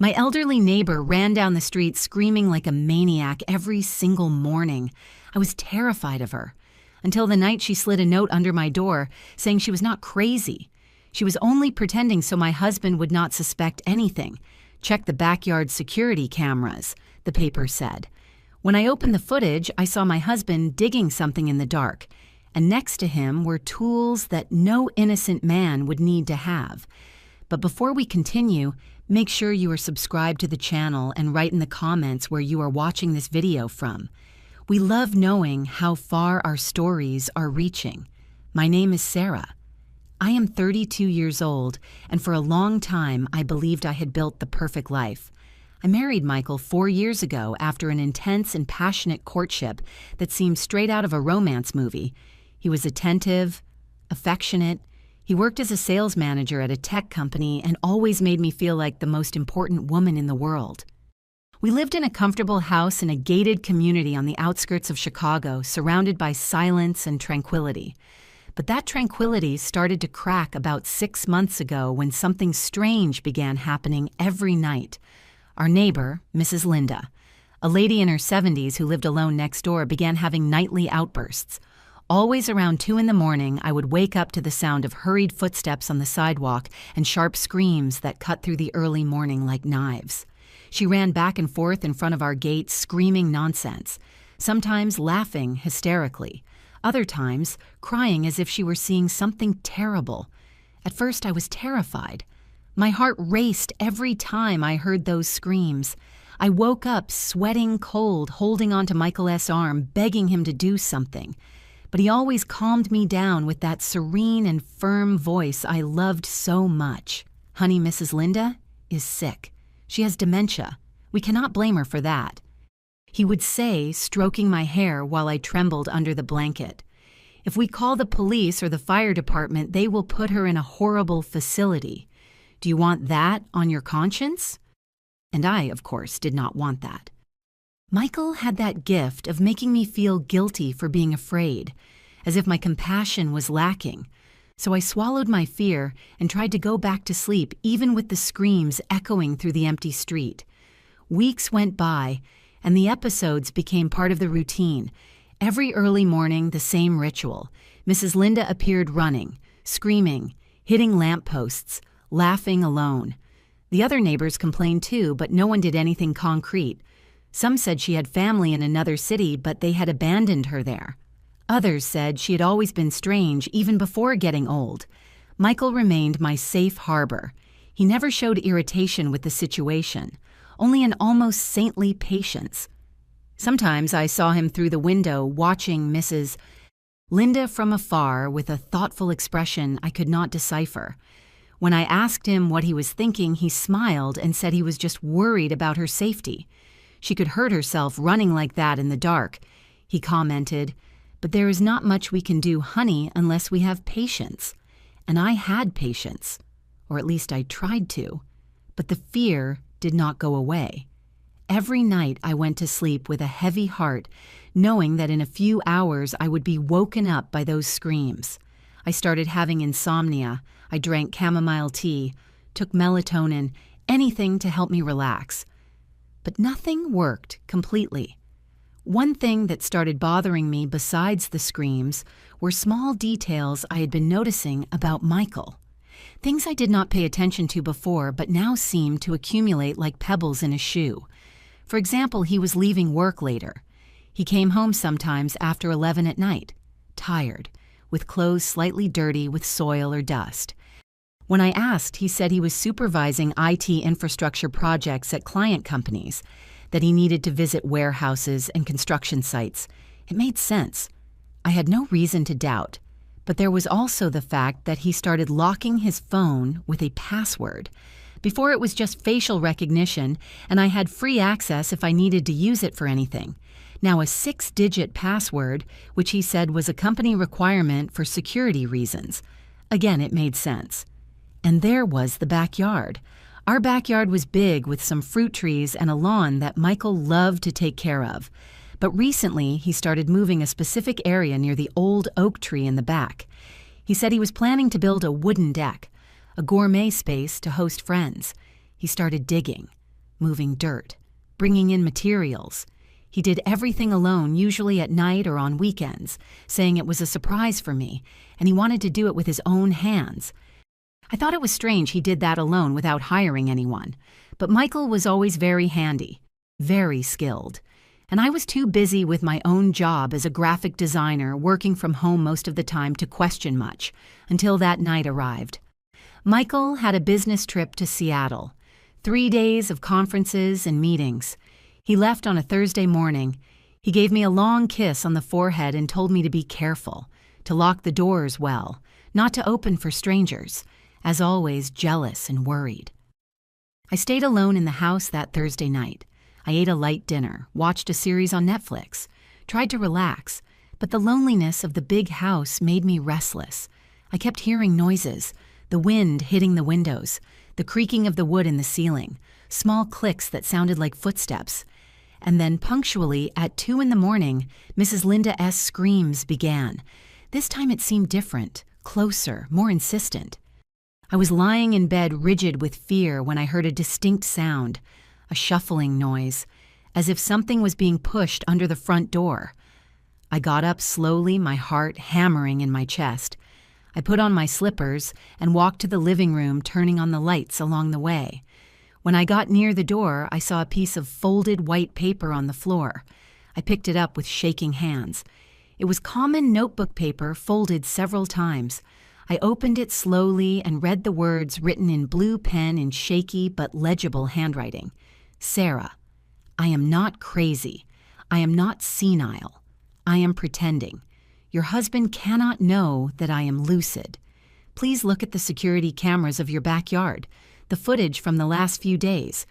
My elderly neighbor ran down the street screaming like a maniac every single morning. I was terrified of her, until the night she slid a note under my door saying she was not crazy. She was only pretending so my husband would not suspect anything. Check the backyard security cameras, the paper said. When I opened the footage, I saw my husband digging something in the dark, and next to him were tools that no innocent man would need to have. But before we continue, make sure you are subscribed to the channel and write in the comments where you are watching this video from. We love knowing how far our stories are reaching. My name is Sarah. I am 32 years old, and for a long time I believed I had built the perfect life. I married Michael 4 years ago after an intense and passionate courtship that seemed straight out of a romance movie. He was attentive, affectionate. He worked as a sales manager at a tech company and always made me feel like the most important woman in the world. We lived in a comfortable house in a gated community on the outskirts of Chicago, surrounded by silence and tranquility. But that tranquility started to crack about 6 months ago when something strange began happening every night. Our neighbor, Mrs. Linda, a lady in her 70s who lived alone next door, began having nightly outbursts. Always around 2 in the morning, I would wake up to the sound of hurried footsteps on the sidewalk and sharp screams that cut through the early morning like knives. She ran back and forth in front of our gate, screaming nonsense, sometimes laughing hysterically, other times crying as if she were seeing something terrible. At first, I was terrified. My heart raced every time I heard those screams. I woke up sweating cold, holding onto Michael S.'s arm, begging him to do something. But he always calmed me down with that serene and firm voice I loved so much. Honey, Mrs. Linda is sick. She has dementia. We cannot blame her for that, he would say, stroking my hair while I trembled under the blanket. If we call the police or the fire department, they will put her in a horrible facility. Do you want that on your conscience? And I, of course, did not want that. Michael had that gift of making me feel guilty for being afraid, as if my compassion was lacking. So I swallowed my fear and tried to go back to sleep, even with the screams echoing through the empty street. Weeks went by, and the episodes became part of the routine. Every early morning, the same ritual. Mrs. Linda appeared running, screaming, hitting lampposts, laughing alone. The other neighbors complained too, but no one did anything concrete. Some said she had family in another city, but they had abandoned her there. Others said she had always been strange, even before getting old. Michael remained my safe harbor. He never showed irritation with the situation, only an almost saintly patience. Sometimes I saw him through the window watching Mrs. Linda from afar with a thoughtful expression I could not decipher. When I asked him what he was thinking, he smiled and said he was just worried about her safety. She could hurt herself running like that in the dark. He commented, "But there is not much we can do, honey, unless we have patience." And I had patience, or at least I tried to, but the fear did not go away. Every night I went to sleep with a heavy heart, knowing that in a few hours I would be woken up by those screams. I started having insomnia. I drank chamomile tea, took melatonin, anything to help me relax. But nothing worked completely. One thing that started bothering me besides the screams were small details I had been noticing about Michael. Things I did not pay attention to before, but now seemed to accumulate like pebbles in a shoe. For example, he was leaving work later. He came home sometimes after 11 at night, tired, with clothes slightly dirty with soil or dust. When I asked, he said he was supervising IT infrastructure projects at client companies, that he needed to visit warehouses and construction sites. It made sense. I had no reason to doubt, but there was also the fact that he started locking his phone with a password. Before it was just facial recognition, and I had free access if I needed to use it for anything. Now a 6-digit password, which he said was a company requirement for security reasons. Again, it made sense. And there was the backyard. Our backyard was big with some fruit trees and a lawn that Michael loved to take care of. But recently, he started moving a specific area near the old oak tree in the back. He said he was planning to build a wooden deck, a gourmet space to host friends. He started digging. moving dirt, bringing in materials. He did everything alone, usually at night or on weekends, saying it was a surprise for me, and he wanted to do it with his own hands. I thought it was strange he did that alone without hiring anyone, but Michael was always very handy, very skilled. And I was too busy with my own job as a graphic designer, working from home most of the time, to question much, until that night arrived. Michael had a business trip to Seattle. 3 days of conferences and meetings. He left on a Thursday morning. He gave me a long kiss on the forehead and told me to be careful, to lock the doors well, not to open for strangers, as always jealous and worried. I stayed alone in the house that Thursday night. I ate a light dinner, watched a series on Netflix, tried to relax, but the loneliness of the big house made me restless. I kept hearing noises, the wind hitting the windows, the creaking of the wood in the ceiling, small clicks that sounded like footsteps. And then punctually at 2 a.m, Mrs. Linda S. screams began. This time it seemed different, closer, more insistent. I was lying in bed rigid with fear when I heard a distinct sound, a shuffling noise, as if something was being pushed under the front door. I got up slowly, my heart hammering in my chest. I put on my slippers and walked to the living room, turning on the lights along the way. When I got near the door, I saw a piece of folded white paper on the floor. I picked it up with shaking hands. It was common notebook paper folded several times. I opened it slowly and read the words written in blue pen in shaky but legible handwriting. Sarah, I am not crazy. I am not senile. I am pretending. Your husband cannot know that I am lucid. Please look at the security cameras of your backyard, the footage from the last few days.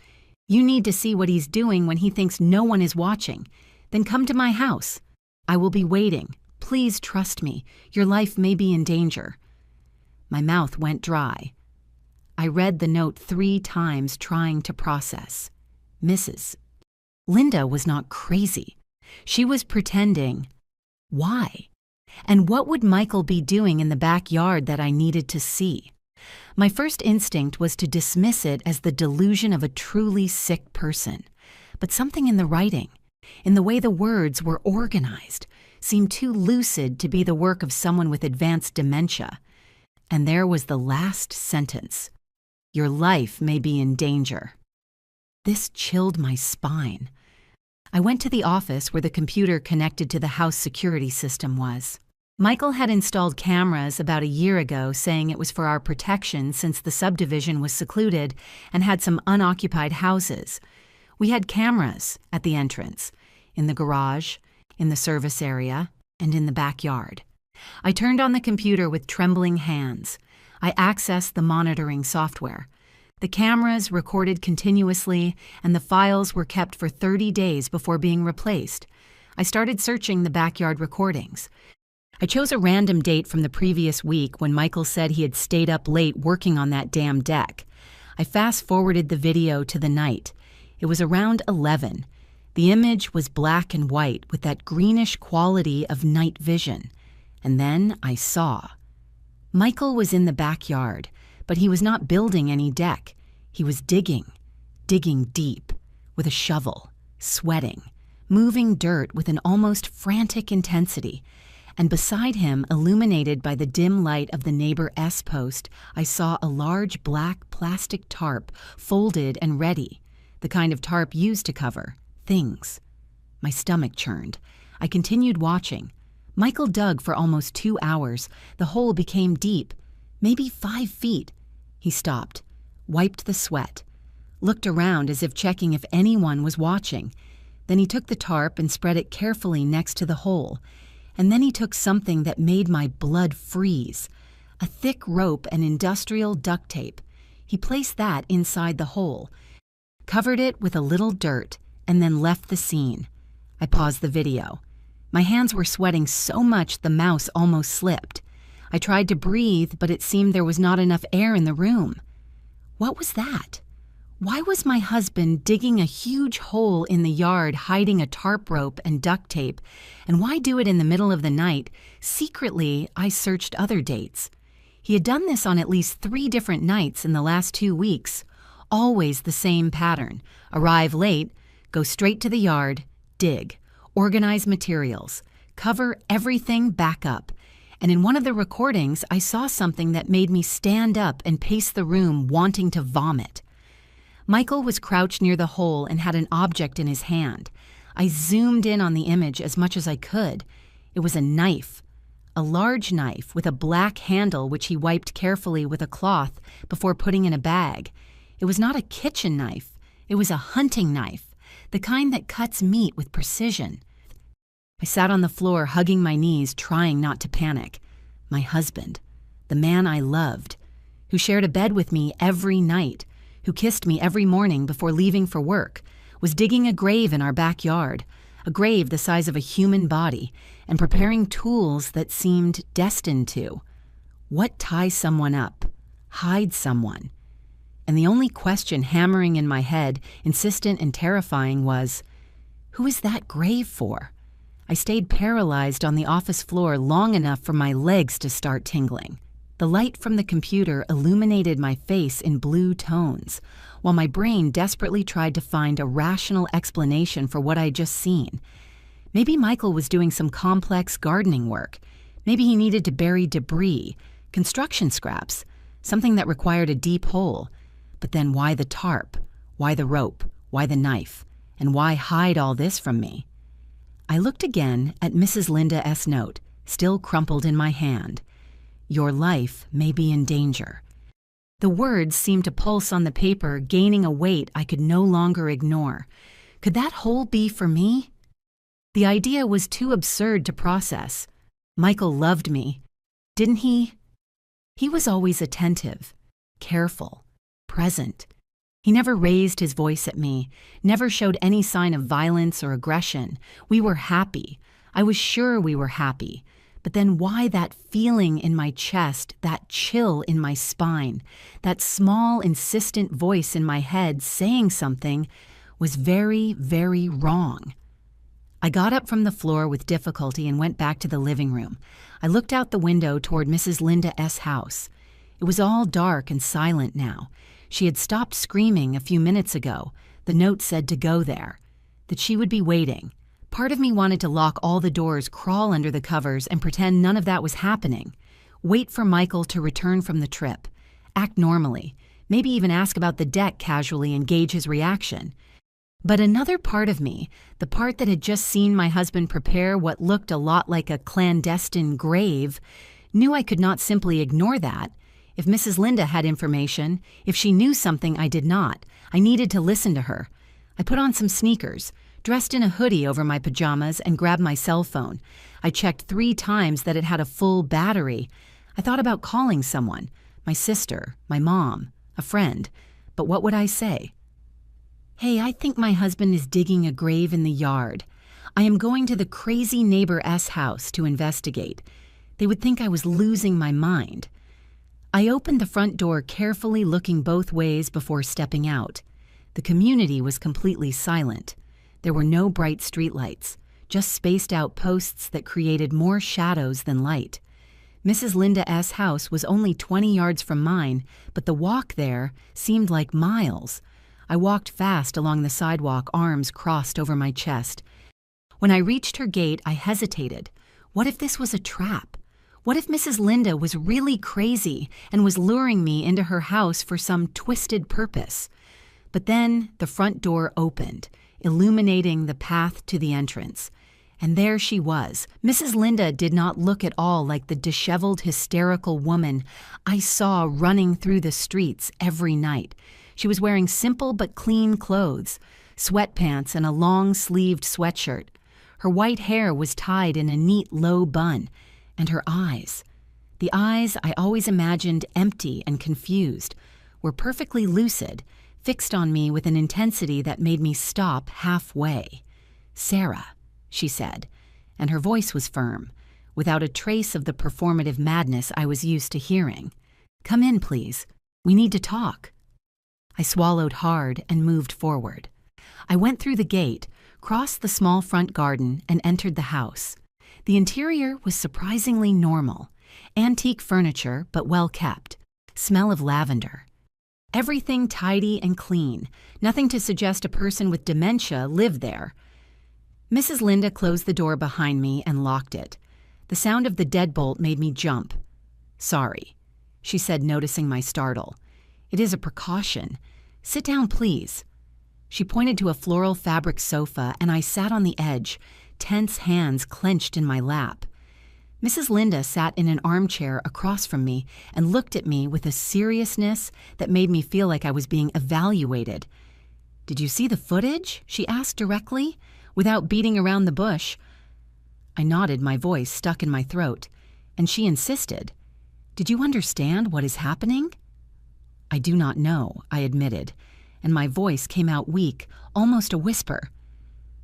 You need to see what he's doing when he thinks no one is watching. Then come to my house. I will be waiting. Please trust me. Your life may be in danger. My mouth went dry. I read the note 3 times, trying to process. Mrs. Linda was not crazy. She was pretending. Why? And what would Michael be doing in the backyard that I needed to see? My first instinct was to dismiss it as the delusion of a truly sick person. But something in the writing, in the way the words were organized, seemed too lucid to be the work of someone with advanced dementia. And there was the last sentence. Your life may be in danger. This chilled my spine. I went to the office where the computer connected to the house security system was. Michael had installed cameras about a year ago, saying it was for our protection since the subdivision was secluded and had some unoccupied houses. We had cameras at the entrance, in the garage, in the service area, and in the backyard. I turned on the computer with trembling hands. I accessed the monitoring software. The cameras recorded continuously, and the files were kept for 30 days before being replaced. I started searching the backyard recordings. I chose a random date from the previous week when Michael said he had stayed up late working on that damn deck. I fast-forwarded the video to the night. It was around 11. The image was black and white with that greenish quality of night vision. And then I saw. Michael was in the backyard, but he was not building any deck. He was digging deep, with a shovel, sweating, moving dirt with an almost frantic intensity. And beside him, illuminated by the dim light of the neighbor S post, I saw a large black plastic tarp, folded and ready, the kind of tarp used to cover things. My stomach churned. I continued watching. Michael dug for almost 2 hours. The hole became deep, maybe 5 feet. He stopped, wiped the sweat, looked around as if checking if anyone was watching. Then he took the tarp and spread it carefully next to the hole. And then he took something that made my blood freeze, a thick rope and industrial duct tape. He placed that inside the hole, covered it with a little dirt, and then left the scene. I paused the video. My hands were sweating so much the mouse almost slipped. I tried to breathe, but it seemed there was not enough air in the room. What was that? Why was my husband digging a huge hole in the yard, hiding a tarp rope and duct tape? And why do it in the middle of the night? Secretly, I searched other dates. He had done this on at least 3 different nights in the last 2 weeks, Always the same pattern. Arrive late, go straight to the yard, dig, organize materials, cover everything back up. And in one of the recordings, I saw something that made me stand up and pace the room, wanting to vomit. Michael was crouched near the hole and had an object in his hand. I zoomed in on the image as much as I could. It was a knife. A large knife with a black handle which he wiped carefully with a cloth before putting in a bag. It was not a kitchen knife. It was a hunting knife, the kind that cuts meat with precision. I sat on the floor, hugging my knees, trying not to panic. My husband, the man I loved, who shared a bed with me every night, who kissed me every morning before leaving for work, was digging a grave in our backyard, a grave the size of a human body, and preparing tools that seemed destined to. What ties someone up? Hides someone? And the only question hammering in my head, insistent and terrifying, was, who is that grave for? I stayed paralyzed on the office floor long enough for my legs to start tingling. The light from the computer illuminated my face in blue tones, while my brain desperately tried to find a rational explanation for what I'd just seen. Maybe Michael was doing some complex gardening work. Maybe he needed to bury debris, construction scraps, something that required a deep hole. But then why the tarp? Why the rope? Why the knife? And why hide all this from me? I looked again at Mrs. Linda S. note, still crumpled in my hand. Your life may be in danger. The words seemed to pulse on the paper, gaining a weight I could no longer ignore. Could that hole be for me? The idea was too absurd to process. Michael loved me. Didn't he? He was always attentive, careful, present. He never raised his voice at me, never showed any sign of violence or aggression. We were happy. I was sure we were happy. But then why that feeling in my chest, that chill in my spine, that small, insistent voice in my head saying something was very, very wrong. I got up from the floor with difficulty and went back to the living room. I looked out the window toward Mrs. Linda S. house. It was all dark and silent now. She had stopped screaming a few minutes ago. The note said to go there, that she would be waiting. Part of me wanted to lock all the doors, crawl under the covers, and pretend none of that was happening. Wait for Michael to return from the trip. Act normally. Maybe even ask about the deck casually and gauge his reaction. But another part of me, the part that had just seen my husband prepare what looked a lot like a clandestine grave, knew I could not simply ignore that. If Mrs. Linda had information, if she knew something I did not, I needed to listen to her. I put on some sneakers, dressed in a hoodie over my pajamas, and grabbed my cell phone. I checked 3 times that it had a full battery. I thought about calling someone, my sister, my mom, a friend. But what would I say? Hey, I think my husband is digging a grave in the yard. I am going to the crazy neighbor S house to investigate. They would think I was losing my mind. I opened the front door carefully, looking both ways before stepping out. The community was completely silent. There were no bright streetlights, just spaced out posts that created more shadows than light. Mrs. Linda S. house was only 20 yards from mine, but the walk there seemed like miles. I walked fast along the sidewalk, arms crossed over my chest. When I reached her gate, I hesitated. What if this was a trap? What if Mrs. Linda was really crazy and was luring me into her house for some twisted purpose? But then the front door opened, illuminating the path to the entrance. And there she was. Mrs. Linda did not look at all like the disheveled, hysterical woman I saw running through the streets every night. She was wearing simple but clean clothes, sweatpants and a long-sleeved sweatshirt. Her white hair was tied in a neat low bun. And her eyes, the eyes I always imagined empty and confused, were perfectly lucid, fixed on me with an intensity that made me stop halfway. "Sarah," she said, and her voice was firm, without a trace of the performative madness I was used to hearing. "Come in, please. We need to talk." I swallowed hard and moved forward. I went through the gate, crossed the small front garden, and entered the house. The interior was surprisingly normal. Antique furniture, but well kept. Smell of lavender. Everything tidy and clean, nothing to suggest a person with dementia lived there. Mrs. Linda closed the door behind me and locked it. The sound of the deadbolt made me jump. "Sorry," she said, noticing my startle. "It is a precaution. Sit down, please." She pointed to a floral fabric sofa, and I sat on the edge, tense hands clenched in my lap. Mrs. Linda sat in an armchair across from me and looked at me with a seriousness that made me feel like I was being evaluated. "Did you see the footage?" she asked directly, without beating around the bush. I nodded, my voice stuck in my throat, and she insisted. "Did you understand what is happening?" "I do not know," I admitted, and my voice came out weak, almost a whisper.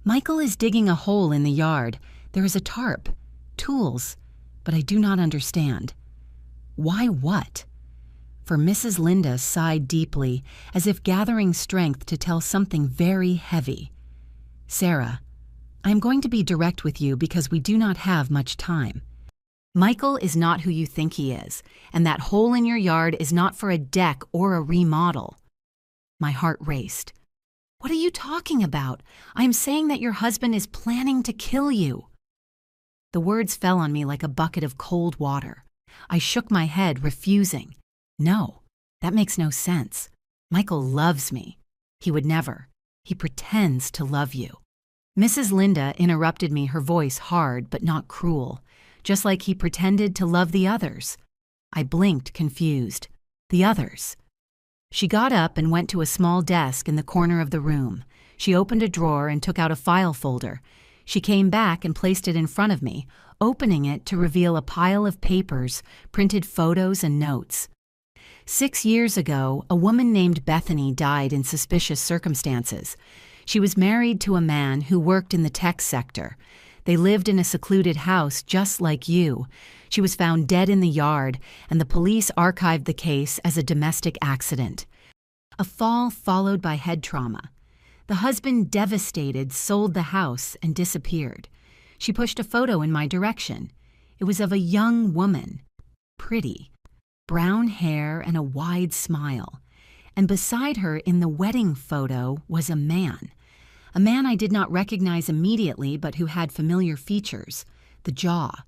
"Michael is digging a hole in the yard. There is a tarp, tools, but I do not understand." "Why what?" For Mrs. Linda sighed deeply, as if gathering strength to tell something very heavy. "Sarah, I am going to be direct with you because we do not have much time. Michael is not who you think he is, and that hole in your yard is not for a deck or a remodel." My heart raced. "What are you talking about? I am saying that your husband is planning to kill you." The words fell on me like a bucket of cold water. I shook my head, refusing. "No, that makes no sense. Michael loves me. He would never. He pretends to love you." Mrs. Linda interrupted me, her voice hard but not cruel, just like he pretended to love the others. I blinked, confused. The others. She got up and went to a small desk in the corner of the room. She opened a drawer and took out a file folder. She came back and placed it in front of me, opening it to reveal a pile of papers, printed photos and notes. 6 years ago, a woman named Bethany died in suspicious circumstances. She was married to a man who worked in the tech sector. They lived in a secluded house just like you. She was found dead in the yard, and the police archived the case as a domestic accident. A fall followed by head trauma. The husband, devastated, sold the house and disappeared. She pushed a photo in my direction. It was of a young woman, pretty, brown hair and a wide smile. And beside her in the wedding photo was a man I did not recognize immediately but who had familiar features, the jaw,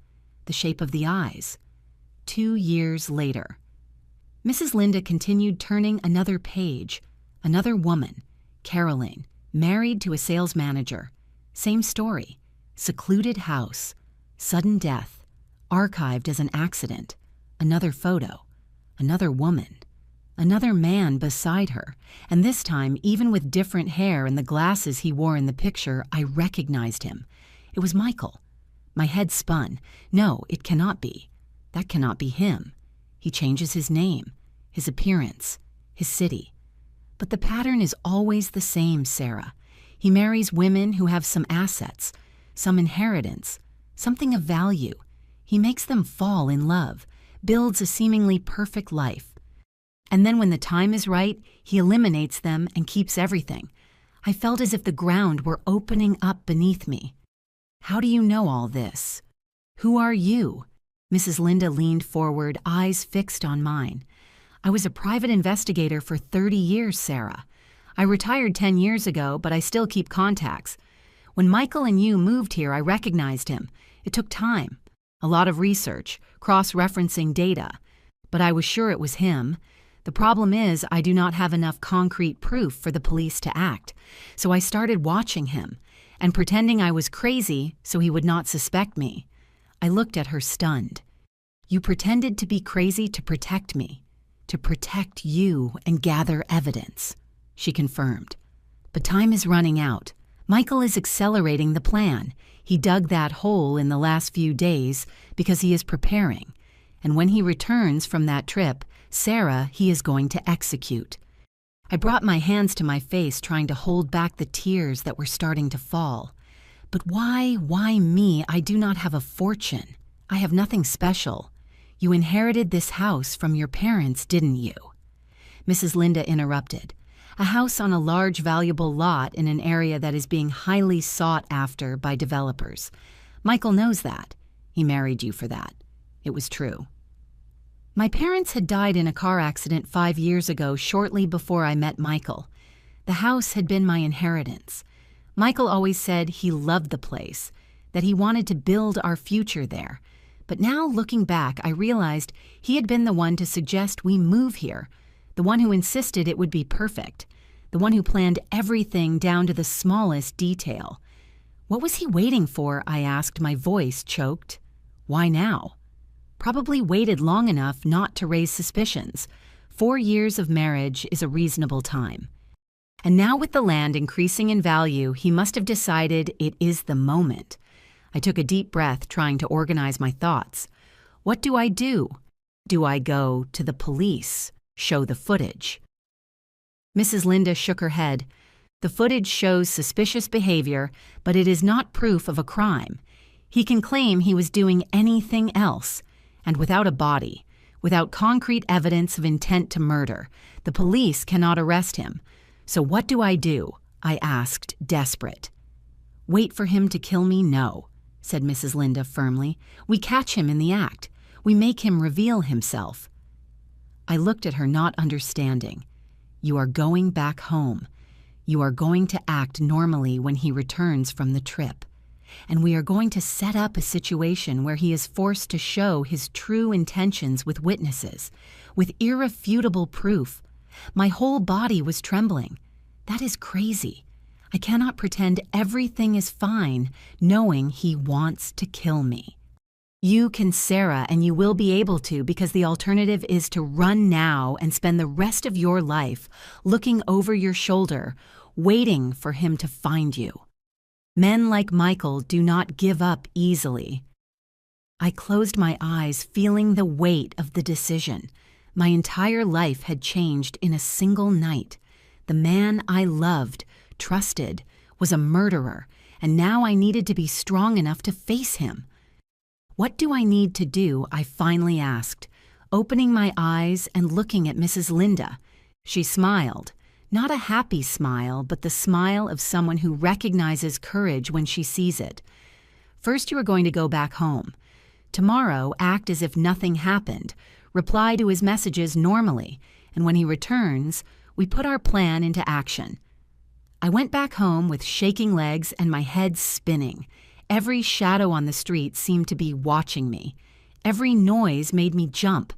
the shape of the eyes. 2 years later. Mrs. Linda continued turning another page. Another woman, Caroline, married to a sales manager. Same story, secluded house, sudden death, archived as an accident. Another photo, another woman. Another man beside her, and this time, even with different hair and the glasses he wore in the picture, I recognized him. It was Michael. My head spun. No, it cannot be. That cannot be him. He changes his name, his appearance, his city. But the pattern is always the same, Sarah. He marries women who have some assets, some inheritance, something of value. He makes them fall in love, builds a seemingly perfect life. And then when the time is right, he eliminates them and keeps everything. I felt as if the ground were opening up beneath me. "How do you know all this? Who are you?" Mrs. Linda leaned forward, eyes fixed on mine. "I was a private investigator for 30 years, Sarah. I retired 10 years ago, but I still keep contacts. When Michael and you moved here, I recognized him. It took time, a lot of research, cross-referencing data, but I was sure it was him. The problem is I do not have enough concrete proof for the police to act, so I started watching him and pretending I was crazy so he would not suspect me." I looked at her stunned. "You pretended to be crazy to protect me, to protect you and gather evidence," she confirmed. "But time is running out. Michael is accelerating the plan. He dug that hole in the last few days because he is preparing, and when he returns from that trip, Sarah, he is going to execute." I brought my hands to my face, trying to hold back the tears that were starting to fall. "But why me? I do not have a fortune. I have nothing special. You inherited this house from your parents, didn't you?" Mrs. Linda interrupted. "A house on a large, valuable lot in an area that is being highly sought after by developers. Michael knows that. He married you for that. It was true." My parents had died in a car accident 5 years ago, shortly before I met Michael. The house had been my inheritance. Michael always said he loved the place, that he wanted to build our future there. But now, looking back, I realized he had been the one to suggest we move here, the one who insisted it would be perfect, the one who planned everything down to the smallest detail. What was he waiting for? I asked, my voice choked. Why now? Probably waited long enough not to raise suspicions. 4 years of marriage is a reasonable time. And now, with the land increasing in value, he must have decided it is the moment. I took a deep breath, trying to organize my thoughts. What do I do? Do I go to the police? Show the footage? Mrs. Linda shook her head. The footage shows suspicious behavior, but it is not proof of a crime. He can claim he was doing anything else. And without a body, without concrete evidence of intent to murder, the police cannot arrest him. So what do? I asked, desperate. Wait for him to kill me? No, said Mrs. Linda firmly. We catch him in the act. We make him reveal himself. I looked at her, not understanding. You are going back home. You are going to act normally when he returns from the trip. And we are going to set up a situation where he is forced to show his true intentions with witnesses, with irrefutable proof. My whole body was trembling. That is crazy. I cannot pretend everything is fine, knowing he wants to kill me. You can, Sarah, and you will be able to, because the alternative is to run now and spend the rest of your life looking over your shoulder, waiting for him to find you. Men like Michael do not give up easily. I closed my eyes, feeling the weight of the decision. My entire life had changed in a single night. The man I loved, trusted, was a murderer, and now I needed to be strong enough to face him. What do I need to do? I finally asked, opening my eyes and looking at Mrs. Linda. She smiled. Not a happy smile, but the smile of someone who recognizes courage when she sees it. First, you are going to go back home. Tomorrow, act as if nothing happened. Reply to his messages normally, and when he returns, we put our plan into action. I went back home with shaking legs and my head spinning. Every shadow on the street seemed to be watching me. Every noise made me jump.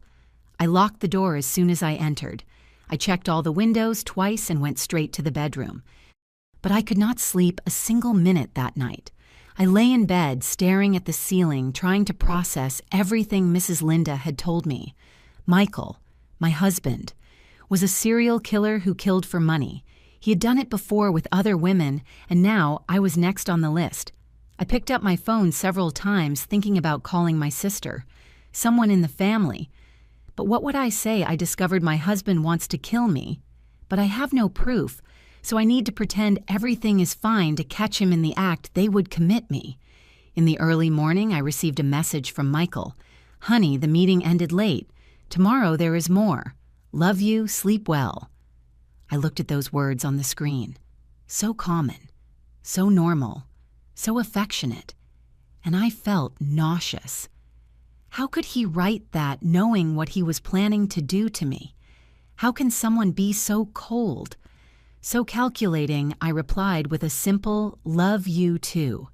I locked the door as soon as I entered. I checked all the windows twice and went straight to the bedroom. But I could not sleep a single minute that night. I lay in bed, staring at the ceiling, trying to process everything Mrs. Linda had told me. Michael, my husband, was a serial killer who killed for money. He had done it before with other women, and now I was next on the list. I picked up my phone several times, thinking about calling my sister, someone in the family. But what would I say? I discovered my husband wants to kill me, but I have no proof, so I need to pretend everything is fine to catch him in the act they would commit me. In the early morning, I received a message from Michael. Honey, the meeting ended late. Tomorrow there is more. Love you, sleep well. I looked at those words on the screen. So common, so normal, so affectionate, and I felt nauseous. How could he write that knowing what he was planning to do to me? How can someone be so cold? So calculating, I replied with a simple, love you too.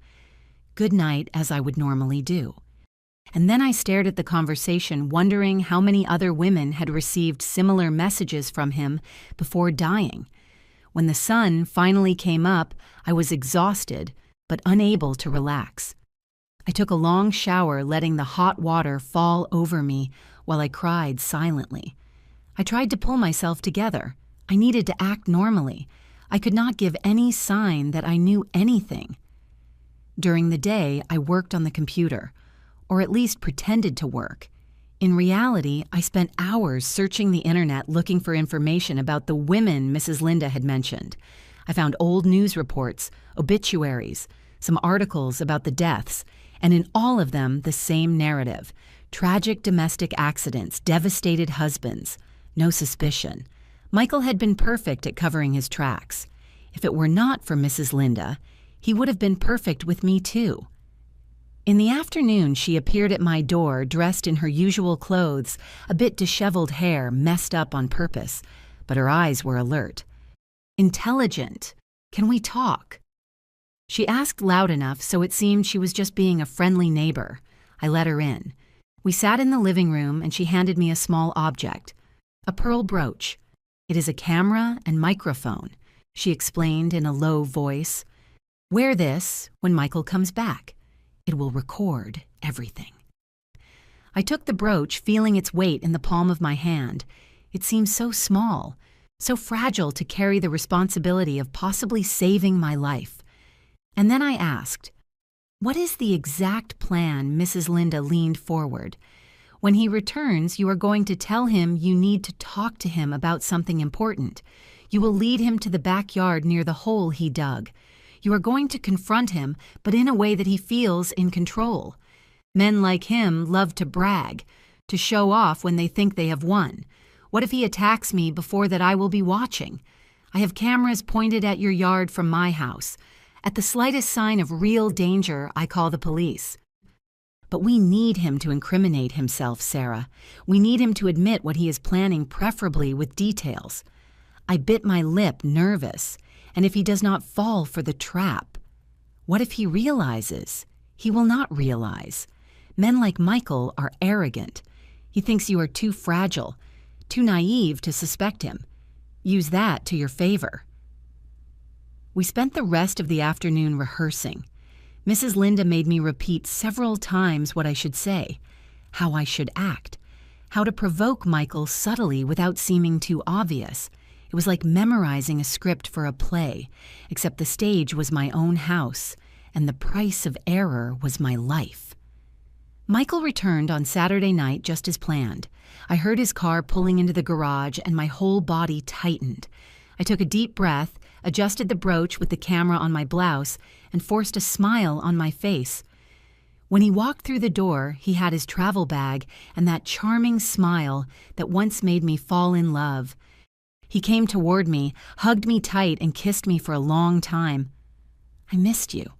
Good night, as I would normally do. And then I stared at the conversation, wondering how many other women had received similar messages from him before dying. When the sun finally came up, I was exhausted, but unable to relax. I took a long shower, letting the hot water fall over me while I cried silently. I tried to pull myself together. I needed to act normally. I could not give any sign that I knew anything. During the day, I worked on the computer, or at least pretended to work. In reality, I spent hours searching the internet looking for information about the women Mrs. Linda had mentioned. I found old news reports, obituaries, some articles about the deaths, and in all of them, the same narrative. Tragic domestic accidents, devastated husbands, no suspicion. Michael had been perfect at covering his tracks. If it were not for Mrs. Linda, he would have been perfect with me too. In the afternoon, she appeared at my door dressed in her usual clothes, a bit disheveled hair messed up on purpose, but her eyes were alert. Intelligent. Can we talk? She asked loud enough so it seemed she was just being a friendly neighbor. I let her in. We sat in the living room and she handed me a small object, a pearl brooch. It is a camera and microphone, she explained in a low voice. Wear this when Michael comes back. It will record everything. I took the brooch, feeling its weight in the palm of my hand. It seemed so small, so fragile to carry the responsibility of possibly saving my life. And then I asked, "What is the exact plan?" Mrs. Linda leaned forward. "When he returns, you are going to tell him you need to talk to him about something important. You will lead him to the backyard near the hole he dug. You are going to confront him, but in a way that he feels in control. Men like him love to brag, to show off when they think they have won. What if he attacks me before that I will be watching? I have cameras pointed at your yard from my house. At the slightest sign of real danger, I call the police." But we need him to incriminate himself, Sarah. We need him to admit what he is planning, preferably with details. I bit my lip, nervous. And if he does not fall for the trap? What if he realizes? He will not realize. Men like Michael are arrogant. He thinks you are too fragile, too naive to suspect him. Use that to your favor. We spent the rest of the afternoon rehearsing. Mrs. Linda made me repeat several times what I should say, how I should act, how to provoke Michael subtly without seeming too obvious. It was like memorizing a script for a play, except the stage was my own house, and the price of error was my life. Michael returned on Saturday night just as planned. I heard his car pulling into the garage, and my whole body tightened. I took a deep breath, adjusted the brooch with the camera on my blouse, and forced a smile on my face. When he walked through the door, he had his travel bag and that charming smile that once made me fall in love. He came toward me, hugged me tight, and kissed me for a long time. "I missed you,"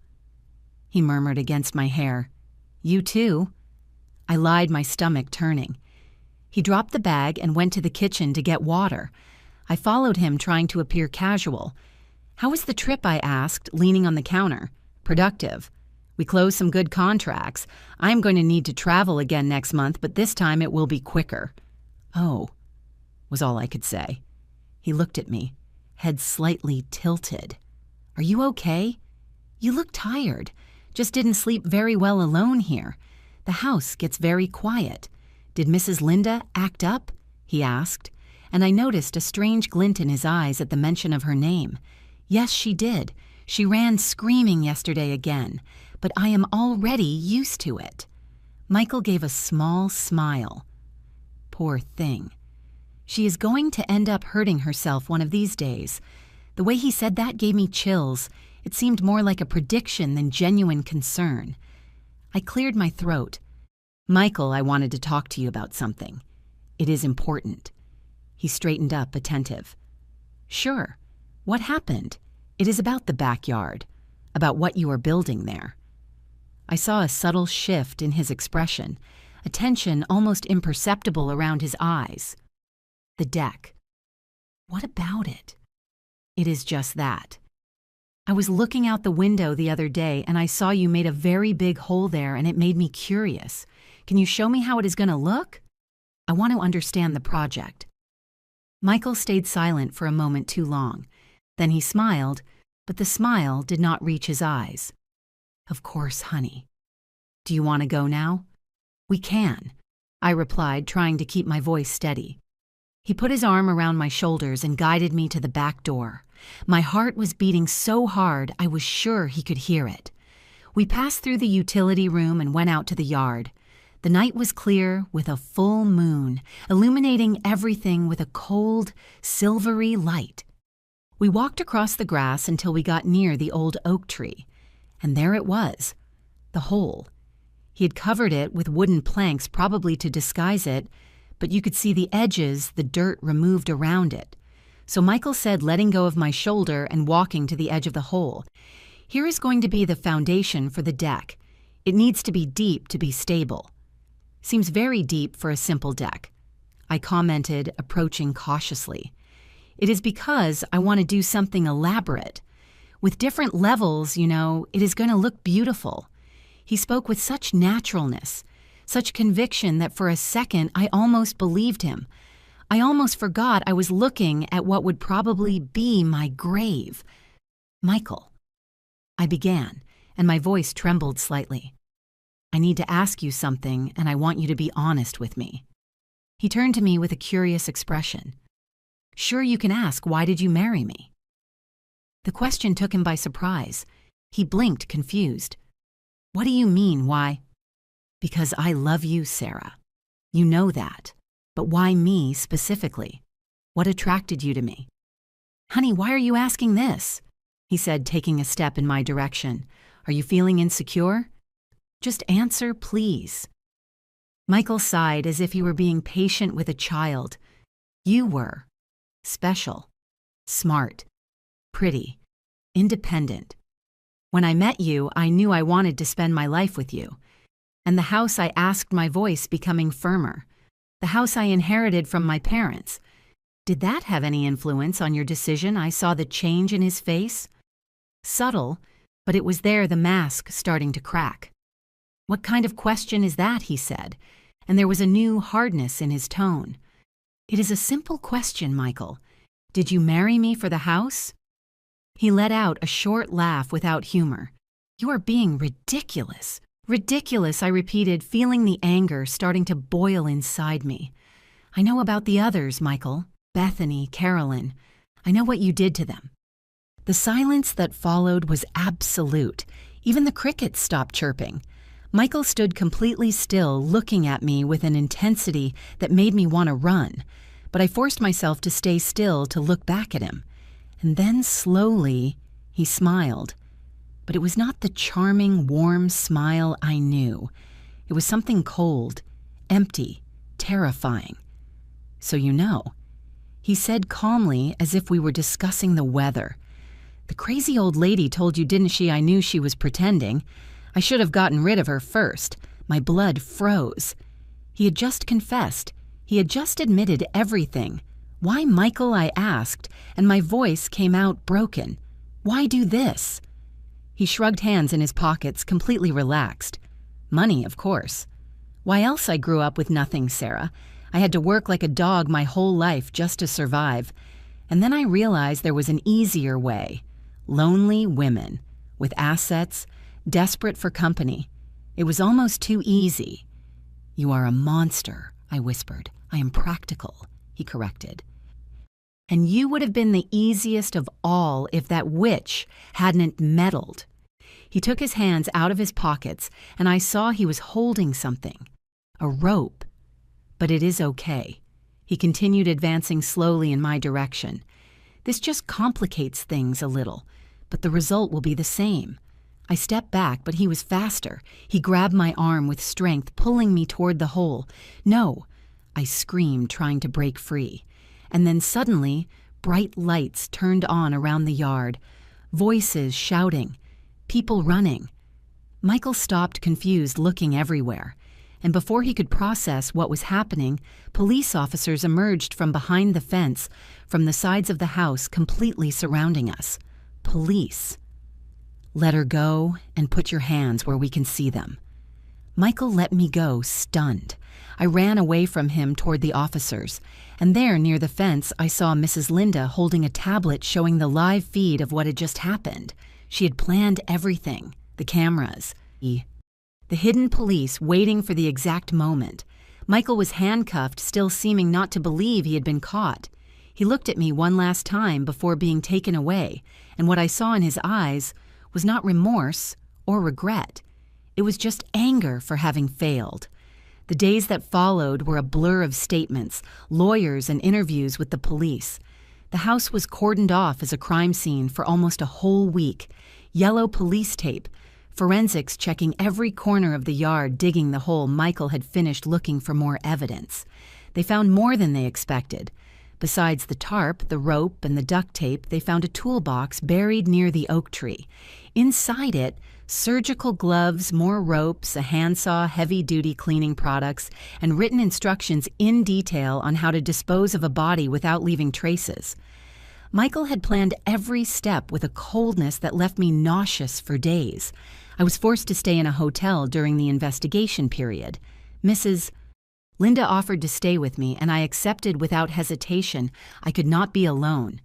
he murmured against my hair. "You too." I lied, my stomach turning. He dropped the bag and went to the kitchen to get water. I followed him, trying to appear casual. "How was the trip?" I asked, leaning on the counter. "Productive. We closed some good contracts. I'm going to need to travel again next month, but this time it will be quicker." "Oh," was all I could say. He looked at me, head slightly tilted. "Are you okay? You look tired. Just didn't sleep very well alone here. The house gets very quiet. Did Mrs. Linda act up?" he asked, and I noticed a strange glint in his eyes at the mention of her name. "Yes, she did. She ran screaming yesterday again, but I am already used to it." Michael gave a small smile. "Poor thing. She is going to end up hurting herself one of these days." The way he said that gave me chills. It seemed more like a prediction than genuine concern. I cleared my throat. "Michael, I wanted to talk to you about something. It is important." He straightened up, attentive. "Sure. What happened? It is about the backyard, about what you are building there." I saw a subtle shift in his expression, a tension almost imperceptible around his eyes. "The deck. What about it?" "It is just that. I was looking out the window the other day and I saw you made a very big hole there, and it made me curious. Can you show me how it is going to look? I want to understand the project." Michael stayed silent for a moment too long. Then he smiled, but the smile did not reach his eyes. "Of course, honey. Do you want to go now?" "We can," I replied, trying to keep my voice steady. He put his arm around my shoulders and guided me to the back door. My heart was beating so hard I was sure he could hear it. We passed through the utility room and went out to the yard. The night was clear, with a full moon, illuminating everything with a cold, silvery light. We walked across the grass until we got near the old oak tree, and there it was, the hole. He had covered it with wooden planks, probably to disguise it, but you could see the edges, the dirt removed around it. So Michael said, letting go of my shoulder and walking to the edge of the hole, "Here is going to be the foundation for the deck. It needs to be deep to be stable. Seems very deep for a simple deck. I commented, approaching cautiously. It is because I want to do something elaborate. With different levels, it is going to look beautiful. He spoke with such naturalness, such conviction that for a second I almost believed him. I almost forgot I was looking at what would probably be my grave. Michael. I began, and my voice trembled slightly. I need to ask you something, and I want you to be honest with me. He turned to me with a curious expression. Sure, you can ask, why did you marry me? The question took him by surprise. He blinked, confused. What do you mean, why? Because I love you, Sarah. You know that. But why me specifically? What attracted you to me? Honey, why are you asking this? He said, taking a step in my direction. Are you feeling insecure? Just answer, please. Michael sighed as if he were being patient with a child. You were. Special. Smart. Pretty. Independent. When I met you, I knew I wanted to spend my life with you. And the house I asked, my voice becoming firmer. The house I inherited from my parents. Did that have any influence on your decision? I saw the change in his face. Subtle, but it was there, the mask starting to crack. What kind of question is that? He said, and there was a new hardness in his tone. It is a simple question, Michael. Did you marry me for the house? He let out a short laugh without humor. You are being ridiculous. Ridiculous, I repeated, feeling the anger starting to boil inside me. I know about the others, Michael. Bethany, Carolyn. I know what you did to them. The silence that followed was absolute. Even the crickets stopped chirping. Michael stood completely still, looking at me with an intensity that made me want to run. But I forced myself to stay still to look back at him. And then slowly, he smiled. But it was not the charming, warm smile I knew. It was something cold, empty, terrifying. So you know. He said calmly, as if we were discussing the weather. The crazy old lady told you, didn't she? I knew she was pretending. I should have gotten rid of her first. My blood froze. He had just confessed. He had just admitted everything. Why, Michael, I asked, and my voice came out broken. Why do this? He shrugged hands in his pockets, completely relaxed. Money, of course. Why else? I grew up with nothing, Sarah. I had to work like a dog my whole life just to survive. And then I realized there was an easier way. Lonely women, with assets, desperate for company. It was almost too easy. You are a monster, I whispered. I am practical, he corrected. And you would have been the easiest of all if that witch hadn't meddled. He took his hands out of his pockets, and I saw he was holding something. A rope. But it is okay. He continued advancing slowly in my direction. This just complicates things a little, but the result will be the same. I stepped back, but he was faster. He grabbed my arm with strength, pulling me toward the hole. No, I screamed, trying to break free. And then suddenly, bright lights turned on around the yard, voices shouting, people running. Michael stopped, confused, looking everywhere. And before he could process what was happening, police officers emerged from behind the fence, from the sides of the house, completely surrounding us. Police. Let her go and put your hands where we can see them. Michael let me go, stunned. I ran away from him toward the officers, and there near the fence I saw Mrs. Linda holding a tablet showing the live feed of what had just happened. She had planned everything, the cameras, the hidden police waiting for the exact moment. Michael was handcuffed, still seeming not to believe he had been caught. He looked at me one last time before being taken away, and what I saw in his eyes was not remorse or regret. It was just anger for having failed. The days that followed were a blur of statements, lawyers, and interviews with the police. The house was cordoned off as a crime scene for almost a whole week. Yellow police tape, forensics checking every corner of the yard, digging the hole Michael had finished looking for more evidence. They found more than they expected, Besides the tarp, the rope, and the duct tape, they found a toolbox buried near the oak tree. Inside it, surgical gloves, more ropes, a handsaw, heavy-duty cleaning products, and written instructions in detail on how to dispose of a body without leaving traces. Michael had planned every step with a coldness that left me nauseous for days. I was forced to stay in a hotel during the investigation period. Mrs. Linda offered to stay with me, and I accepted without hesitation. I could not be alone.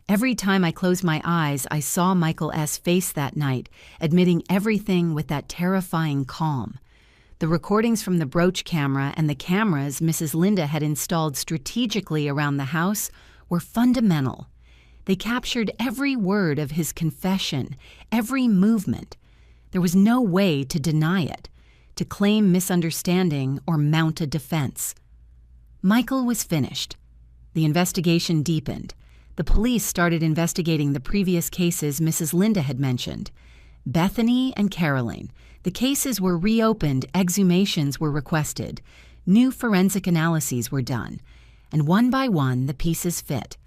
Every time I closed my eyes, I saw Michael S. face that night, admitting everything with that terrifying calm. The recordings from the brooch camera and the cameras Mrs. Linda had installed strategically around the house were fundamental. They captured every word of his confession, every movement. There was no way to deny it, to claim misunderstanding or mount a defense. Michael was finished. The investigation deepened. The police started investigating the previous cases Mrs. Linda had mentioned. Bethany and Caroline. The cases were reopened, exhumations were requested, new forensic analyses were done, and one by one the pieces fit.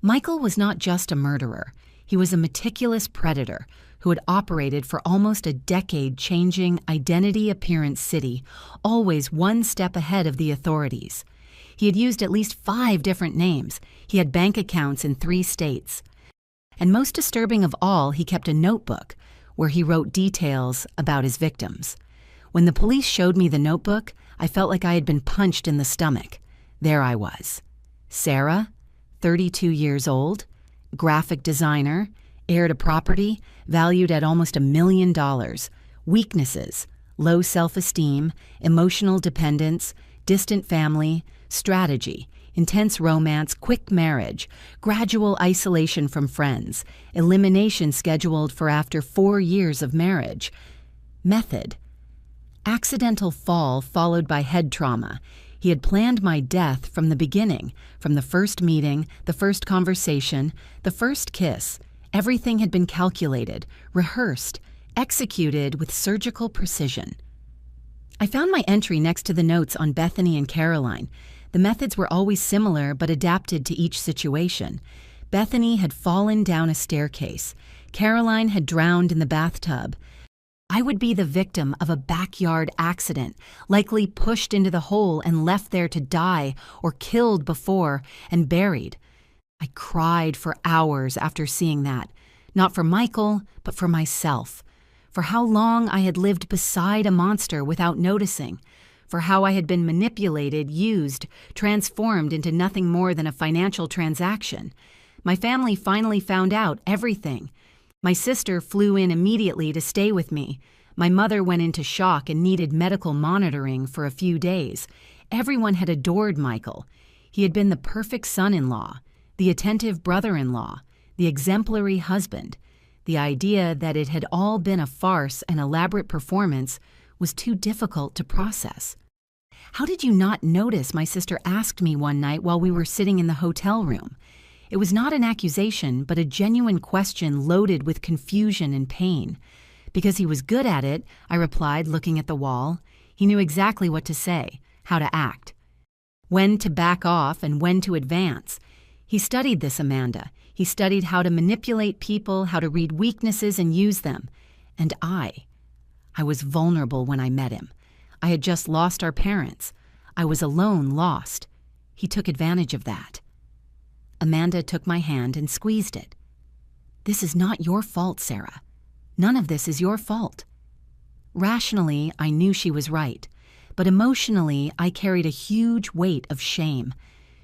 Michael was not just a murderer. He was a meticulous predator who had operated for almost a decade, changing identity appearance city, always one step ahead of the authorities. He had used at least 5 different names. He had bank accounts in 3 states. And most disturbing of all, he kept a notebook where he wrote details about his victims. When the police showed me the notebook, I felt like I had been punched in the stomach. There I was. Sarah, 32 years old, graphic designer, heir to property, valued at almost $1 million. Weaknesses: low self-esteem, emotional dependence, distant family, strategy, intense romance, quick marriage, gradual isolation from friends, elimination scheduled for after 4 years of marriage. Method: accidental fall followed by head trauma. He had planned my death from the beginning, from the first meeting, the first conversation, the first kiss. Everything had been calculated, rehearsed, executed with surgical precision. I found my entry next to the notes on Bethany and Caroline. The methods were always similar but adapted to each situation. Bethany had fallen down a staircase. Caroline had drowned in the bathtub. I would be the victim of a backyard accident, likely pushed into the hole and left there to die, or killed before and buried. I cried for hours after seeing that, not for Michael, but for myself, for how long I had lived beside a monster without noticing, for how I had been manipulated, used, transformed into nothing more than a financial transaction. My family finally found out everything. My sister flew in immediately to stay with me. My mother went into shock and needed medical monitoring for a few days. Everyone had adored Michael. He had been the perfect son-in-law, the attentive brother-in-law, the exemplary husband. The idea that it had all been a farce and elaborate performance was too difficult to process. "How did you not notice?" my sister asked me one night while we were sitting in the hotel room. It was not an accusation, but a genuine question loaded with confusion and pain. "Because he was good at it," I replied, looking at the wall. He knew exactly what to say, how to act, when to back off and when to advance. He studied this, Amanda. He studied how to manipulate people, how to read weaknesses and use them. And I was vulnerable when I met him. I had just lost our parents. I was alone, lost. He took advantage of that. Amanda took my hand and squeezed it. "This is not your fault, Sarah. None of this is your fault." Rationally, I knew she was right, but emotionally, I carried a huge weight of shame.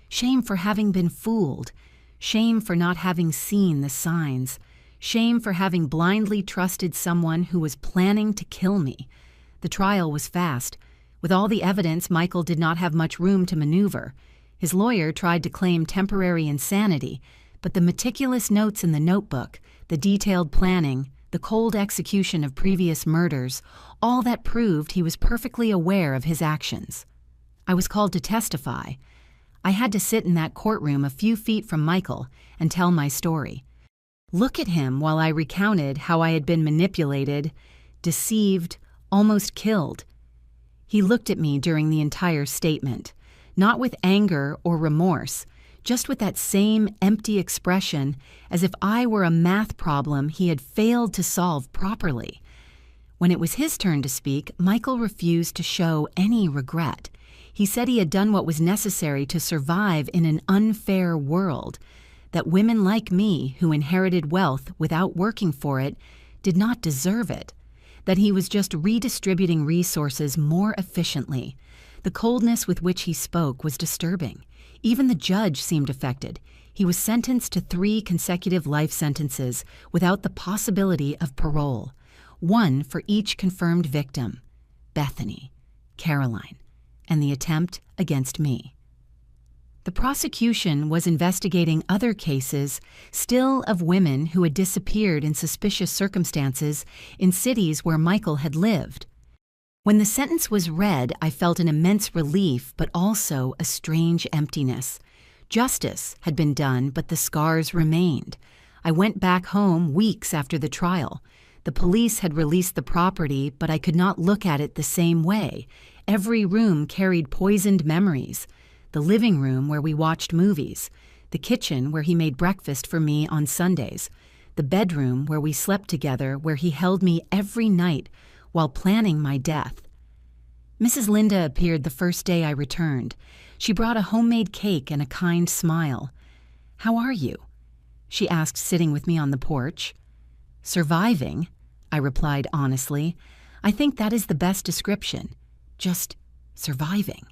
Shame for having been fooled. Shame for not having seen the signs. Shame for having blindly trusted someone who was planning to kill me. The trial was fast. With all the evidence, Michael did not have much room to maneuver. His lawyer tried to claim temporary insanity, but the meticulous notes in the notebook, the detailed planning, the cold execution of previous murders, all that proved he was perfectly aware of his actions. I was called to testify. I had to sit in that courtroom a few feet from Michael and tell my story. Look at him while I recounted how I had been manipulated, deceived, almost killed. He looked at me during the entire statement, not with anger or remorse, just with that same empty expression, as if I were a math problem he had failed to solve properly. When it was his turn to speak, Michael refused to show any regret. He said he had done what was necessary to survive in an unfair world, that women like me, who inherited wealth without working for it, did not deserve it, that he was just redistributing resources more efficiently. The coldness with which he spoke was disturbing. Even the judge seemed affected. He was sentenced to 3 consecutive life sentences without the possibility of parole, 1 for each confirmed victim: Bethany, Caroline, and the attempt against me. The prosecution was investigating other cases, still of women who had disappeared in suspicious circumstances in cities where Michael had lived. When the sentence was read, I felt an immense relief, but also a strange emptiness. Justice had been done, but the scars remained. I went back home weeks after the trial. The police had released the property, but I could not look at it the same way. Every room carried poisoned memories. The living room where we watched movies, the kitchen where he made breakfast for me on Sundays, the bedroom where we slept together, where he held me every night while planning my death. Mrs. Linda appeared the first day I returned. She brought a homemade cake and a kind smile. "How are you?" she asked, sitting with me on the porch. "Surviving," I replied honestly. "I think that is the best description. Just surviving."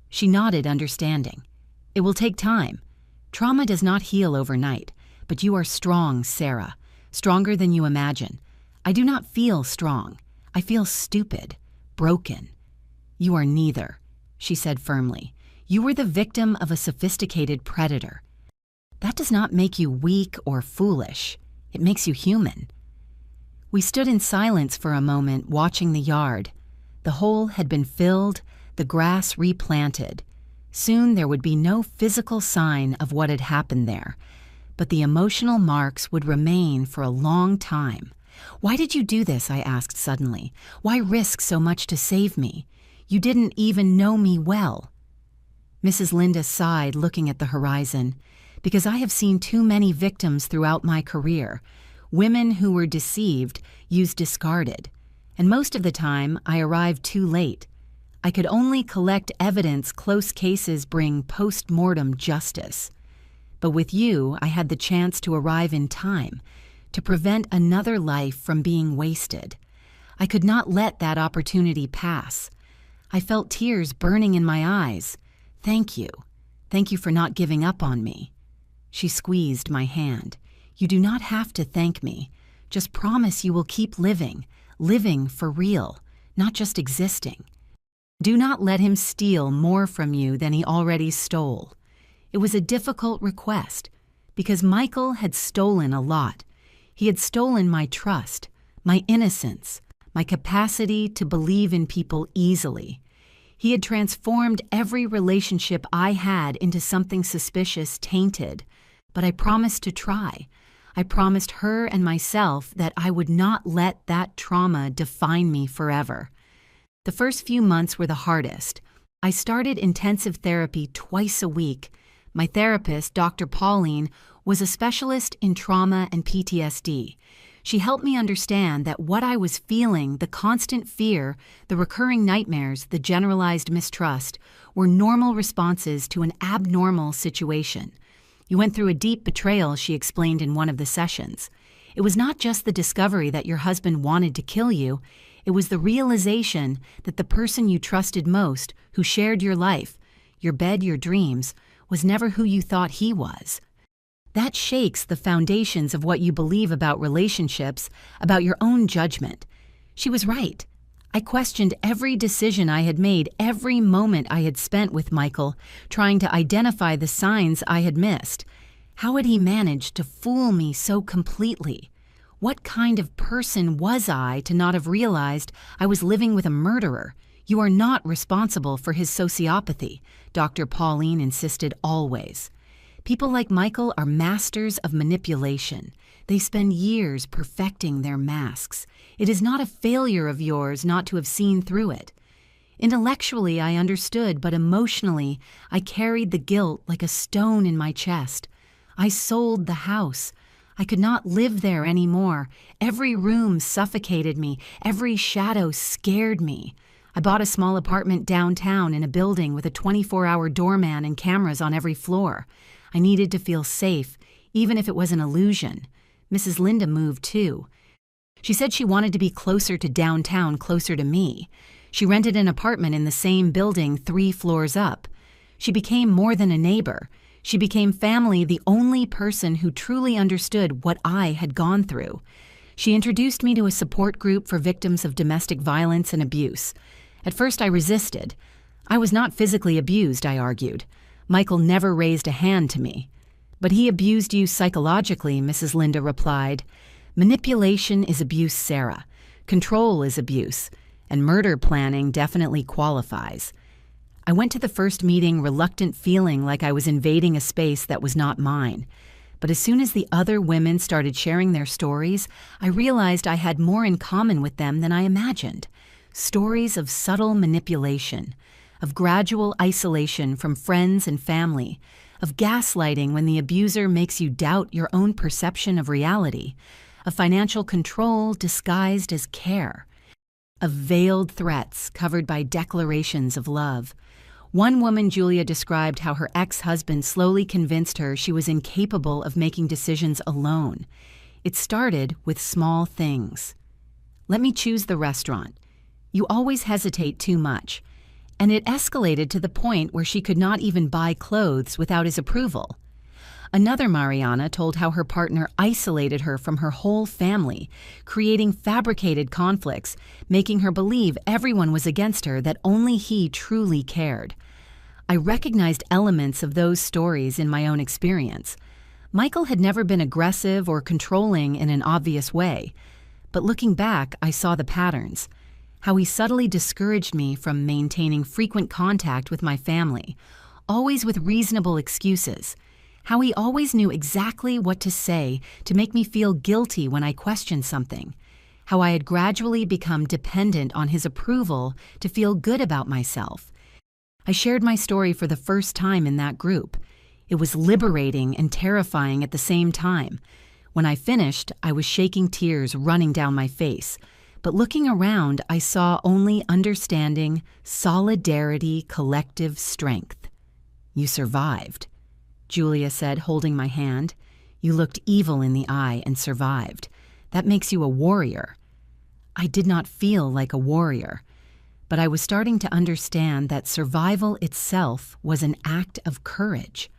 She nodded, understanding. "It will take time. Trauma does not heal overnight, but you are strong, Sarah, stronger than you imagine. I do not feel strong. I feel stupid, broken. You are neither," she said firmly. "You were the victim of a sophisticated predator. That does not make you weak or foolish. It makes you human." We stood in silence for a moment, watching the yard. The hole had been filled, the grass replanted. Soon there would be no physical sign of what had happened there, but the emotional marks would remain for a long time. "Why did you do this?" I asked suddenly. "Why risk so much to save me? You didn't even know me well." Mrs. Linda sighed, looking at the horizon. "Because I have seen too many victims throughout my career. Women who were deceived, used discarded. And most of the time, I arrived too late. I could only collect evidence close cases bring post-mortem justice. But with you, I had the chance to arrive in time, to prevent another life from being wasted. I could not let that opportunity pass. I felt tears burning in my eyes. Thank you. Thank you for not giving up on me." She squeezed my hand. "You do not have to thank me. Just promise you will keep living, living for real, not just existing. Do not let him steal more from you than he already stole." It was a difficult request, because Michael had stolen a lot. He had stolen my trust, my innocence, my capacity to believe in people easily. He had transformed every relationship I had into something suspicious, tainted. But I promised to try. I promised her and myself that I would not let that trauma define me forever. The first few months were the hardest. I started intensive therapy twice a week. My therapist, Dr. Pauline, was a specialist in trauma and PTSD. She helped me understand that what I was feeling, the constant fear, the recurring nightmares, the generalized mistrust, were normal responses to an abnormal situation. "You went through a deep betrayal," she explained in one of the sessions. "It was not just the discovery that your husband wanted to kill you. It was the realization that the person you trusted most, who shared your life, your bed, your dreams, was never who you thought he was. That shakes the foundations of what you believe about relationships, about your own judgment." She was right. I questioned every decision I had made, every moment I had spent with Michael, trying to identify the signs I had missed. How had he managed to fool me so completely? What kind of person was I to not have realized I was living with a murderer? "You are not responsible for his sociopathy," Dr. Pauline insisted always. "People like Michael are masters of manipulation. They spend years perfecting their masks. It is not a failure of yours not to have seen through it. Intellectually, I understood, but emotionally, I carried the guilt like a stone in my chest. I sold the house. I could not live there anymore. Every room suffocated me. Every shadow scared me. I bought a small apartment downtown in a building with a 24-hour doorman and cameras on every floor. I needed to feel safe, even if it was an illusion. Mrs. Linda moved too. She said she wanted to be closer to downtown, closer to me. She rented an apartment in the same building 3 floors up. She became more than a neighbor. She became family, the only person who truly understood what I had gone through. She introduced me to a support group for victims of domestic violence and abuse. At first I resisted. I was not physically abused, I argued. Michael never raised a hand to me. But he abused you psychologically, Mrs. Linda replied. Manipulation is abuse, Sarah. Control is abuse. And murder planning definitely qualifies. I went to the first meeting reluctant, feeling like I was invading a space that was not mine. But as soon as the other women started sharing their stories, I realized I had more in common with them than I imagined. Stories of subtle manipulation, of gradual isolation from friends and family, of gaslighting when the abuser makes you doubt your own perception of reality, of financial control disguised as care, of veiled threats covered by declarations of love. One woman, Julia, described how her ex-husband slowly convinced her she was incapable of making decisions alone. It started with small things. Let me choose the restaurant. You always hesitate too much. And it escalated to the point where she could not even buy clothes without his approval. Another Mariana told how her partner isolated her from her whole family, creating fabricated conflicts, making her believe everyone was against her, that only he truly cared. I recognized elements of those stories in my own experience. Michael had never been aggressive or controlling in an obvious way, but looking back, I saw the patterns. How he subtly discouraged me from maintaining frequent contact with my family, always with reasonable excuses. How he always knew exactly what to say to make me feel guilty when I questioned something. How I had gradually become dependent on his approval to feel good about myself. I shared my story for the first time in that group. It was liberating and terrifying at the same time. When I finished, I was shaking, tears running down my face. But looking around, I saw only understanding, solidarity, collective strength. You survived, Julia said, holding my hand. You looked evil in the eye and survived. That makes you a warrior. I did not feel like a warrior, but I was starting to understand that survival itself was an act of courage.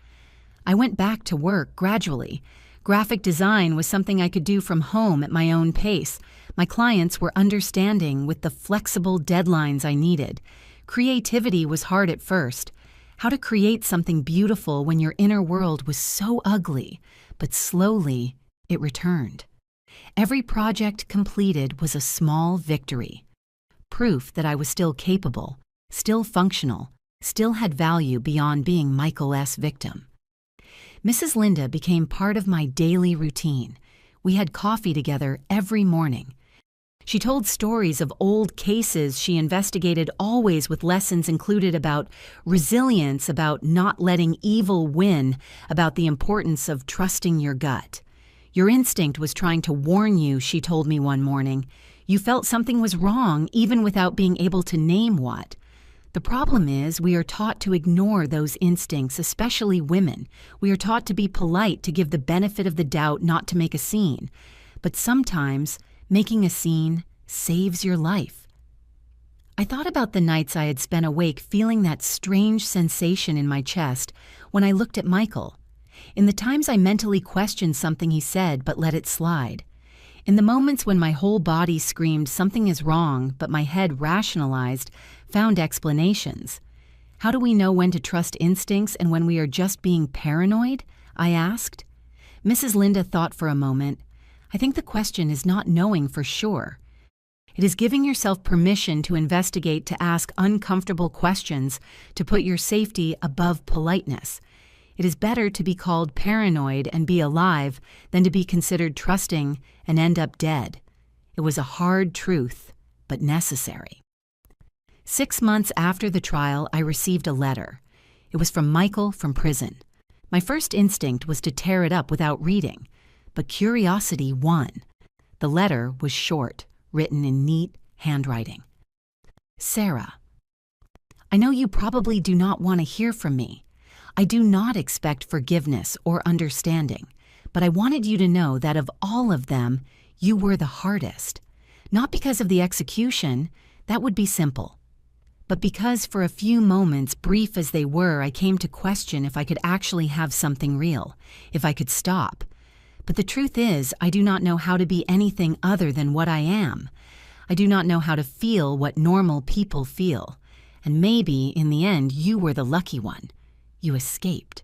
I went back to work gradually. Graphic design was something I could do from home at my own pace. My clients were understanding with the flexible deadlines I needed. Creativity was hard at first. How to create something beautiful when your inner world was so ugly, but slowly it returned. Every project completed was a small victory. Proof that I was still capable, still functional, still had value beyond being Michael S. victim. Mrs. Linda became part of my daily routine. We had coffee together every morning. She told stories of old cases she investigated, always with lessons included about resilience, about not letting evil win, about the importance of trusting your gut. Your instinct was trying to warn you, she told me one morning. You felt something was wrong even without being able to name what. The problem is we are taught to ignore those instincts, especially women. We are taught to be polite, to give the benefit of the doubt, not to make a scene. But sometimes making a scene saves your life. I thought about the nights I had spent awake feeling that strange sensation in my chest when I looked at Michael. In the times I mentally questioned something he said but let it slide. In the moments when my whole body screamed something is wrong but my head rationalized, found explanations. How do we know when to trust instincts and when we are just being paranoid? I asked. Mrs. Linda thought for a moment. I think the question is not knowing for sure. It is giving yourself permission to investigate, to ask uncomfortable questions, to put your safety above politeness. It is better to be called paranoid and be alive than to be considered trusting and end up dead. It was a hard truth, but necessary. 6 months after the trial, I received a letter. It was from Michael from prison. My first instinct was to tear it up without reading, but curiosity won. The letter was short, written in neat handwriting. Sarah, I know you probably do not want to hear from me. I do not expect forgiveness or understanding, but I wanted you to know that of all of them, you were the hardest. Not because of the execution, that would be simple, but because for a few moments, brief as they were, I came to question if I could actually have something real, if I could stop. But the truth is, I do not know how to be anything other than what I am. I do not know how to feel what normal people feel. And maybe, in the end, you were the lucky one. You escaped.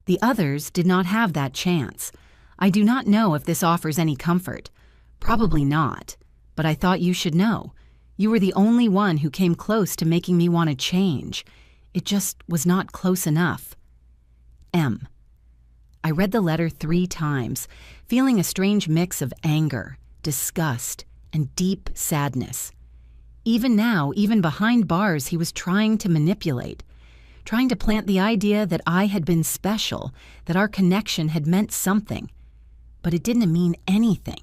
The others did not have that chance. I do not know if this offers any comfort. Probably not. But I thought you should know. You were the only one who came close to making me want to change. It just was not close enough. M. I read the letter 3 times, feeling a strange mix of anger, disgust, and deep sadness. Even now, even behind bars, he was trying to manipulate, trying to plant the idea that I had been special, that our connection had meant something. But it didn't mean anything.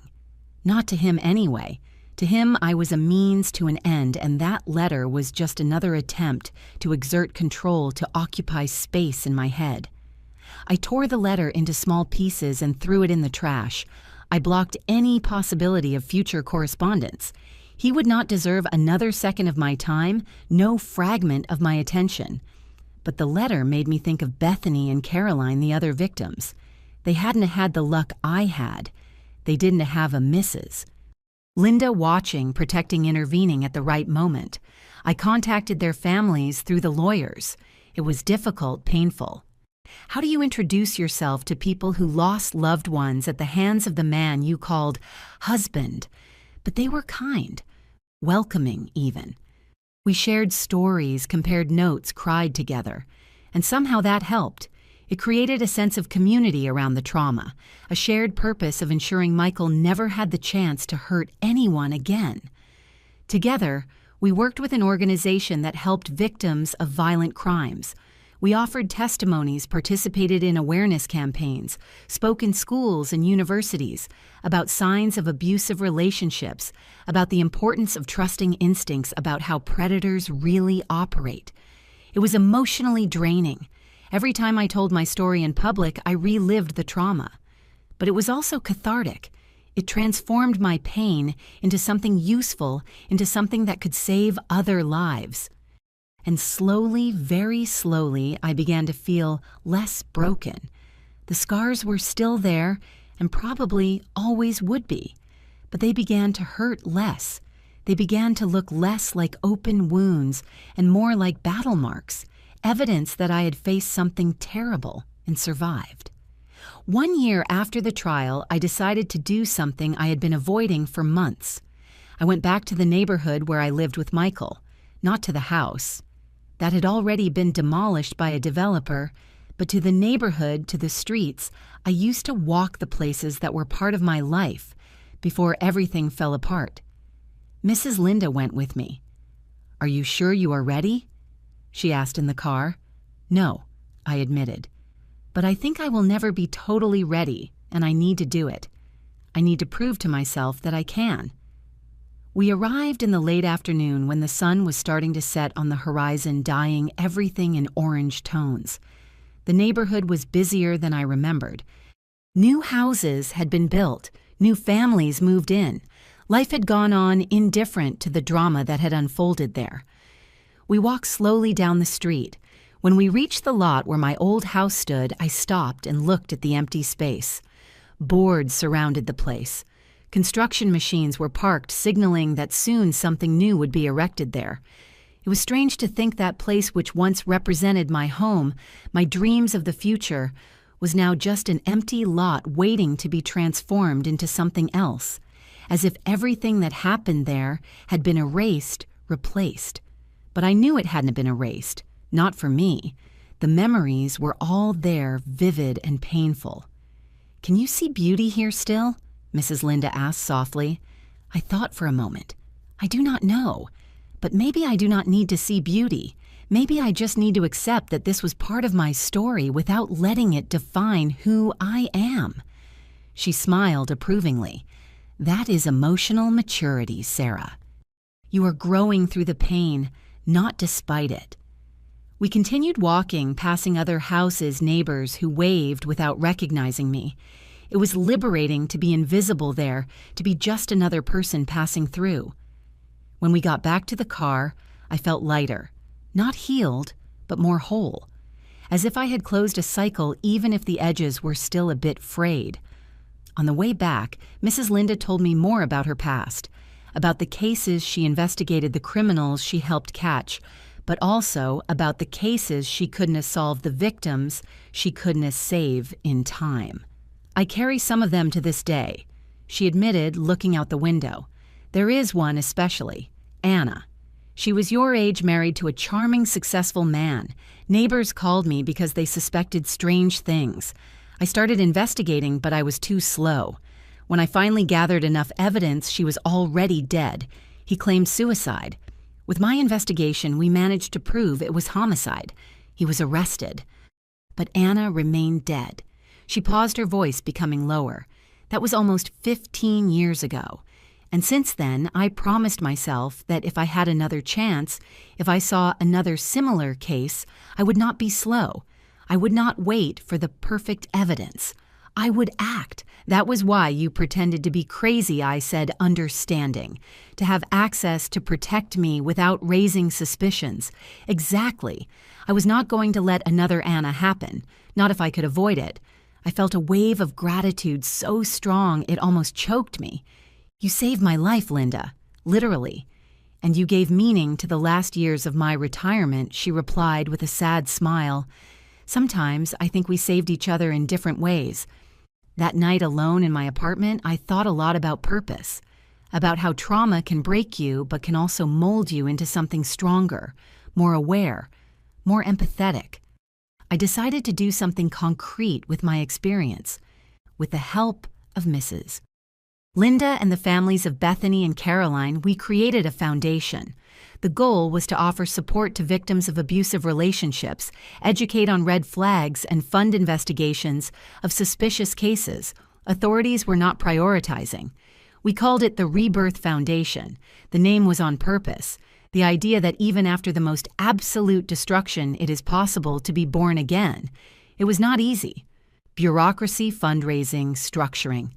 Not to him anyway. To him, I was a means to an end, and that letter was just another attempt to exert control to occupy space in my head. I tore the letter into small pieces and threw it in the trash. I blocked any possibility of future correspondence. He would not deserve another second of my time, no fragment of my attention. But the letter made me think of Bethany and Caroline, the other victims. They hadn't had the luck I had. They didn't have a Mrs. Linda watching, protecting, intervening at the right moment. I contacted their families through the lawyers. It was difficult, painful. How do you introduce yourself to people who lost loved ones at the hands of the man you called husband? But they were kind, welcoming even. We shared stories, compared notes, cried together. And somehow that helped. It created a sense of community around the trauma, a shared purpose of ensuring Michael never had the chance to hurt anyone again. Together, we worked with an organization that helped victims of violent crimes. We offered testimonies, participated in awareness campaigns, spoke in schools and universities about signs of abusive relationships, about the importance of trusting instincts, about how predators really operate. It was emotionally draining. Every time I told my story in public, I relived the trauma. But it was also cathartic. It transformed my pain into something useful, into something that could save other lives. And slowly, very slowly, I began to feel less broken. The scars were still there and probably always would be, but they began to hurt less. They began to look less like open wounds and more like battle marks, evidence that I had faced something terrible and survived. 1 year after the trial, I decided to do something I had been avoiding for months. I went back to the neighborhood where I lived with Michael, not to the house. That had already been demolished by a developer, but to the neighborhood, to the streets, I used to walk the places that were part of my life before everything fell apart. Mrs. Linda went with me. "Are you sure you are ready?" she asked in the car. "No," I admitted. "But I think I will never be totally ready, and I need to do it. I need to prove to myself that I can." We arrived in the late afternoon when the sun was starting to set on the horizon, dyeing everything in orange tones. The neighborhood was busier than I remembered. New houses had been built, new families moved in. Life had gone on indifferent to the drama that had unfolded there. We walked slowly down the street. When we reached the lot where my old house stood, I stopped and looked at the empty space. Boards surrounded the place. Construction machines were parked, signaling that soon something new would be erected there. It was strange to think that place which once represented my home, my dreams of the future, was now just an empty lot waiting to be transformed into something else, as if everything that happened there had been erased, replaced. But I knew it hadn't been erased, not for me. The memories were all there, vivid and painful. "Can you see beauty here still?" Mrs. Linda asked softly. I thought for a moment. I do not know. But maybe I do not need to see beauty. Maybe I just need to accept that this was part of my story without letting it define who I am." She smiled approvingly. "That is emotional maturity, Sarah. You are growing through the pain, not despite it." We continued walking, passing other houses, neighbors who waved without recognizing me. It was liberating to be invisible there, to be just another person passing through. When we got back to the car, I felt lighter, not healed, but more whole, as if I had closed a cycle even if the edges were still a bit frayed. On the way back, Mrs. Linda told me more about her past, about the cases she investigated, the criminals she helped catch, but also about the cases she couldn't have solved, the victims she couldn't have saved in time. "I carry some of them to this day," she admitted, looking out the window. "There is one especially, Anna. She was your age, married to a charming, successful man. Neighbors called me because they suspected strange things. I started investigating, but I was too slow. When I finally gathered enough evidence, she was already dead. He claimed suicide. With my investigation, we managed to prove it was homicide. He was arrested. But Anna remained dead." She paused, her voice becoming lower. "That was almost 15 years ago. And since then, I promised myself that if I had another chance, if I saw another similar case, I would not be slow. I would not wait for the perfect evidence. I would act. That was why you pretended to be crazy," I said, understanding. "To have access to protect me without raising suspicions. Exactly. I was not going to let another Anna happen, not if I could avoid it." I felt a wave of gratitude so strong it almost choked me. "You saved my life, Linda, literally. And you gave meaning to the last years of my retirement," she replied with a sad smile. "Sometimes I think we saved each other in different ways. That night alone in my apartment, I thought a lot about purpose, about how trauma can break you but can also mold you into something stronger, more aware, more empathetic. I decided to do something concrete with my experience, with the help of Mrs. Linda and the families of Bethany and Caroline. We created a foundation. The goal was to offer support to victims of abusive relationships, educate on red flags, and fund investigations of suspicious cases authorities were not prioritizing. We called it the Rebirth Foundation. The name was on purpose. The idea that even after the most absolute destruction, it is possible to be born again. It was not easy. Bureaucracy, fundraising, structuring.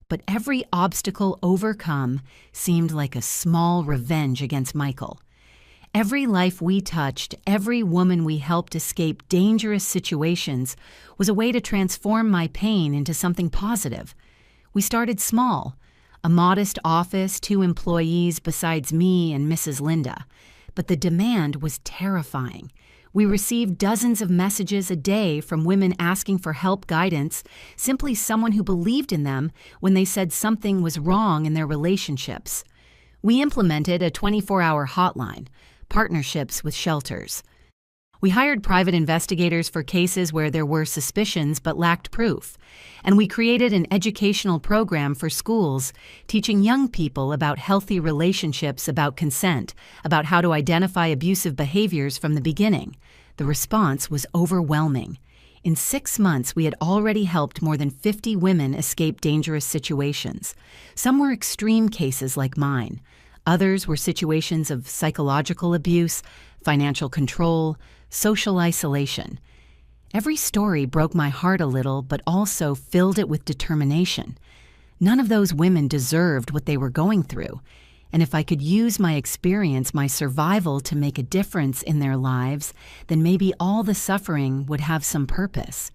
But every obstacle overcome seemed like a small revenge against Michael. Every life we touched, every woman we helped escape dangerous situations was a way to transform my pain into something positive. We started small, a modest office, 2 employees besides me and Mrs. Linda. But the demand was terrifying. We received dozens of messages a day from women asking for help, guidance, simply someone who believed in them when they said something was wrong in their relationships. We implemented a 24-hour hotline, partnerships with shelters. We hired private investigators for cases where there were suspicions but lacked proof, and we created an educational program for schools teaching young people about healthy relationships, about consent, about how to identify abusive behaviors from the beginning. The response was overwhelming. In 6 months, we had already helped more than 50 women escape dangerous situations. Some were extreme cases like mine. Others were situations of psychological abuse, financial control, social isolation. Every story broke my heart a little, but also filled it with determination. None of those women deserved what they were going through, and if I could use my experience, my survival, to make a difference in their lives, then maybe all the suffering would have some purpose.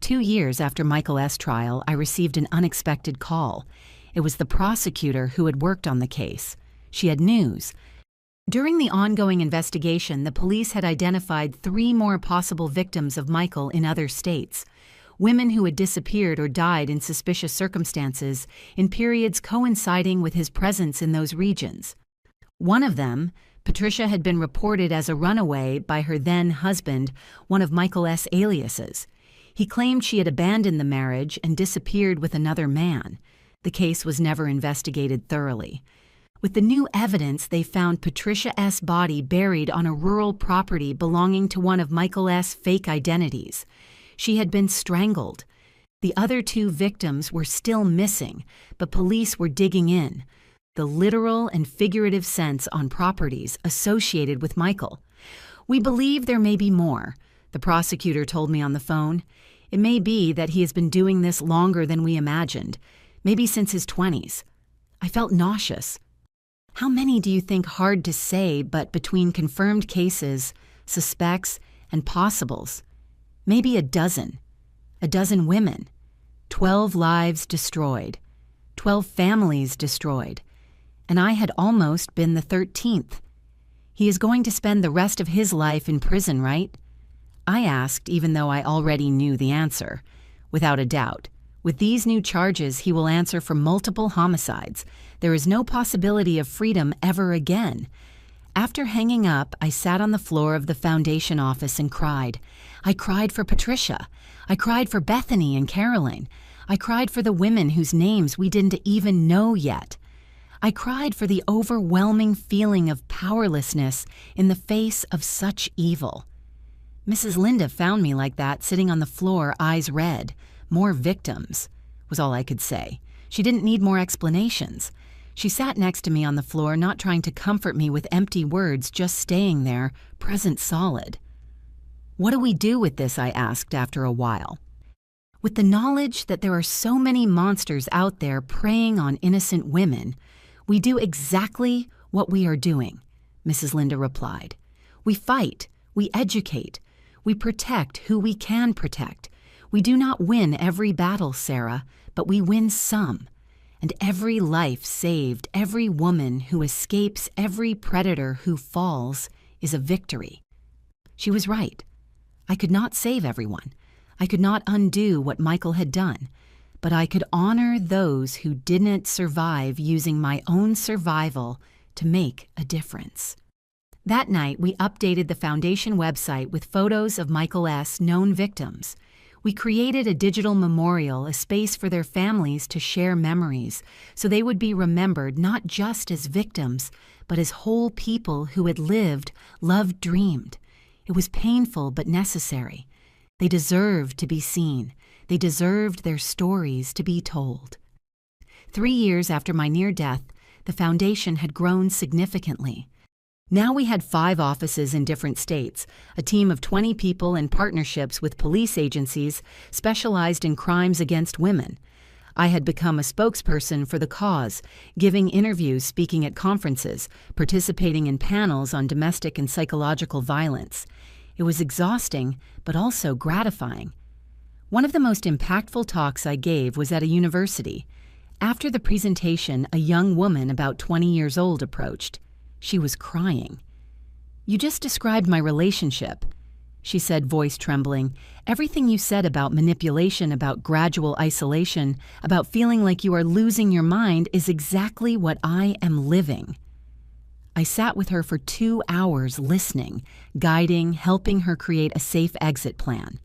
2 years after Michael S. trial, I received an unexpected call. It was the prosecutor who had worked on the case. She had news. During the ongoing investigation, the police had identified 3 more possible victims of Michael in other states, women who had disappeared or died in suspicious circumstances in periods coinciding with his presence in those regions. One of them, Patricia, had been reported as a runaway by her then-husband, one of Michael S. aliases. He claimed she had abandoned the marriage and disappeared with another man. The case was never investigated thoroughly. With the new evidence, they found Patricia S. body buried on a rural property belonging to one of Michael S. fake identities. She had been strangled. The other 2 victims were still missing, but police were digging in, the literal and figurative sense on properties associated with Michael. We believe there may be more, the prosecutor told me on the phone. It may be that he has been doing this longer than we imagined, maybe since his 20s. I felt nauseous. How many do you think? Hard to say, but between confirmed cases, suspects, and possibles, maybe a dozen women, 12 lives destroyed, 12 families destroyed, and I had almost been the 13th. He is going to spend the rest of his life in prison, right? I asked, even though I already knew the answer. Without a doubt. With these new charges, he will answer for multiple homicides. There is no possibility of freedom ever again. After hanging up, I sat on the floor of the foundation office and cried. I cried for Patricia. I cried for Bethany and Caroline. I cried for the women whose names we didn't even know yet. I cried for the overwhelming feeling of powerlessness in the face of such evil. Mrs. Linda found me like that, sitting on the floor, eyes red. More victims, was all I could say. She didn't need more explanations. She sat next to me on the floor, not trying to comfort me with empty words, just staying there, present solid. What do we do with this? I asked after a while. With the knowledge that there are so many monsters out there preying on innocent women, we do exactly what we are doing, Mrs. Linda replied. We fight, we educate, we protect who we can protect. We do not win every battle, Sarah, but we win some. And every life saved, every woman who escapes, every predator who falls is a victory. She was right. I could not save everyone. I could not undo what Michael had done, but I could honor those who didn't survive, using my own survival to make a difference. That night, we updated the foundation website with photos of Michael S. known victims. We created a digital memorial, a space for their families to share memories, so they would be remembered not just as victims, but as whole people who had lived, loved, dreamed. It was painful but necessary. They deserved to be seen. They deserved their stories to be told. 3 years after my near death, the foundation had grown significantly. Now we had 5 offices in different states, a team of 20 people and partnerships with police agencies specialized in crimes against women. I had become a spokesperson for the cause, giving interviews, speaking at conferences, participating in panels on domestic and psychological violence. It was exhausting, but also gratifying. One of the most impactful talks I gave was at a university. After the presentation, a young woman about 20 years old approached. She was crying. "You just described my relationship," she said, voice trembling. "Everything you said about manipulation, about gradual isolation, about feeling like you are losing your mind is exactly what I am living." I sat with her for 2 hours listening, guiding, helping her create a safe exit plan.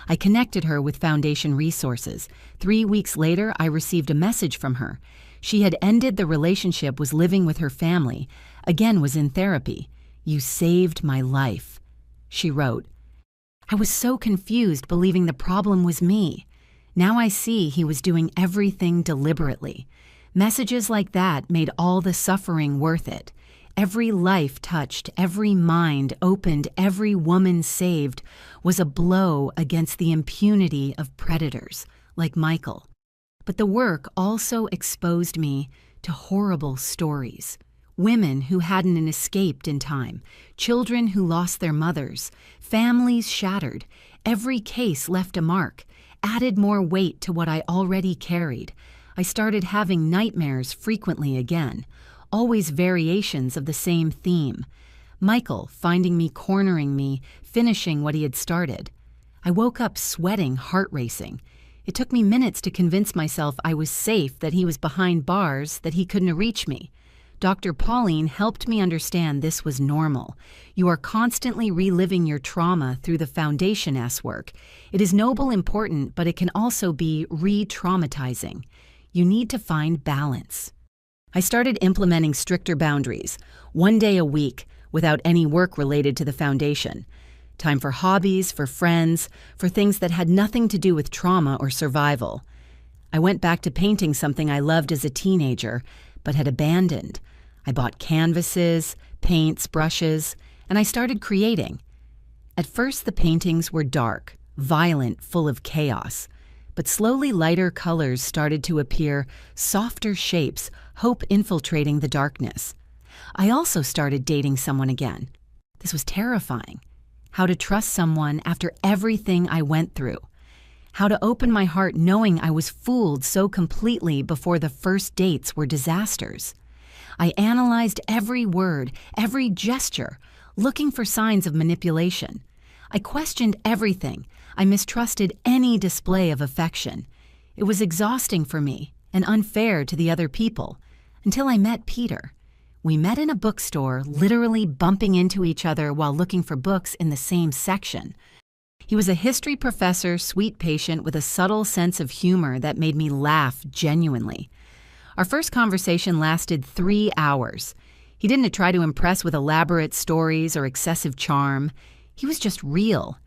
I connected her with foundation resources. 3 weeks later, I received a message from her. She had ended the relationship, was living with her family, again was in therapy. "You saved my life," she wrote. I was so confused, believing the problem was me. Now I see he was doing everything deliberately. Messages like that made all the suffering worth it. Every life touched, every mind opened, every woman saved was a blow against the impunity of predators like Michael. But the work also exposed me to horrible stories. Women who hadn't escaped in time, children who lost their mothers, families shattered. Every case left a mark, added more weight to what I already carried. I started having nightmares frequently again, always variations of the same theme. Michael finding me, cornering me, finishing what he had started. I woke up sweating, heart racing. It took me minutes to convince myself I was safe, that he was behind bars, that he couldn't reach me. Dr. Pauline helped me understand this was normal. You are constantly reliving your trauma through the Foundation S work. It is noble, important, but it can also be re-traumatizing. You need to find balance. I started implementing stricter boundaries, 1 day a week, without any work related to the foundation. Time for hobbies, for friends, for things that had nothing to do with trauma or survival. I went back to painting something I loved as a teenager, but had abandoned. I bought canvases, paints, brushes, and I started creating. At first, the paintings were dark, violent, full of chaos. But slowly lighter colors started to appear, softer shapes, hope infiltrating the darkness. I also started dating someone again. This was terrifying. How to trust someone after everything I went through. How to open my heart knowing I was fooled so completely before the first dates were disasters. I analyzed every word, every gesture, looking for signs of manipulation. I questioned everything. I mistrusted any display of affection. It was exhausting for me and unfair to the other people, until I met Peter. We met in a bookstore, literally bumping into each other while looking for books in the same section. He was a history professor, sweet patient with a subtle sense of humor that made me laugh genuinely. Our first conversation lasted 3 hours. He didn't try to impress with elaborate stories or excessive charm. He was just real.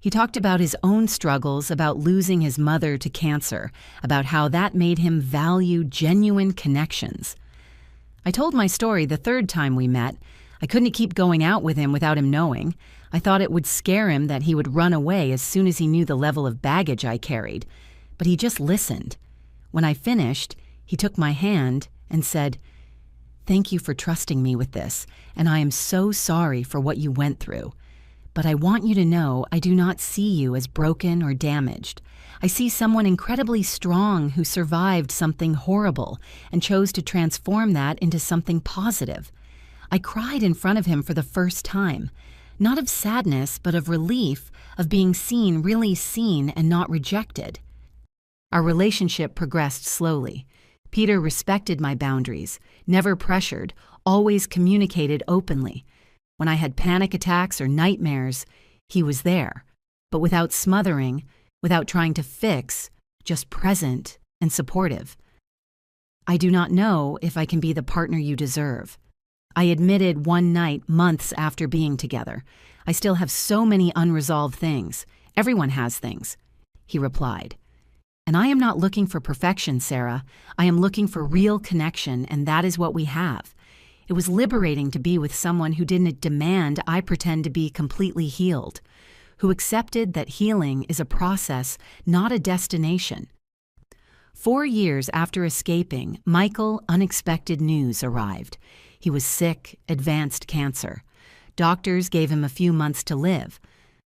He talked about his own struggles, about losing his mother to cancer, about how that made him value genuine connections. I told my story the third time we met. I couldn't keep going out with him without him knowing. I thought it would scare him that he would run away as soon as he knew the level of baggage I carried. But he just listened. When I finished, he took my hand and said, "Thank you for trusting me with this, and I am so sorry for what you went through. But I want you to know I do not see you as broken or damaged. I see someone incredibly strong who survived something horrible and chose to transform that into something positive." I cried in front of him for the first time, not of sadness, but of relief, of being seen, really seen, and not rejected. Our relationship progressed slowly. Peter respected my boundaries, never pressured, always communicated openly. When I had panic attacks or nightmares, he was there, but without smothering, without trying to fix, just present and supportive. "I do not know if I can be the partner you deserve." I admitted one night, months after being together. "I still have so many unresolved things. Everyone has things," he replied. "And I am not looking for perfection, Sarah. I am looking for real connection, and that is what we have." It was liberating to be with someone who didn't demand I pretend to be completely healed, who accepted that healing is a process, not a destination. 4 years after escaping, Michael, unexpected news arrived. He was sick, advanced cancer. Doctors gave him a few months to live.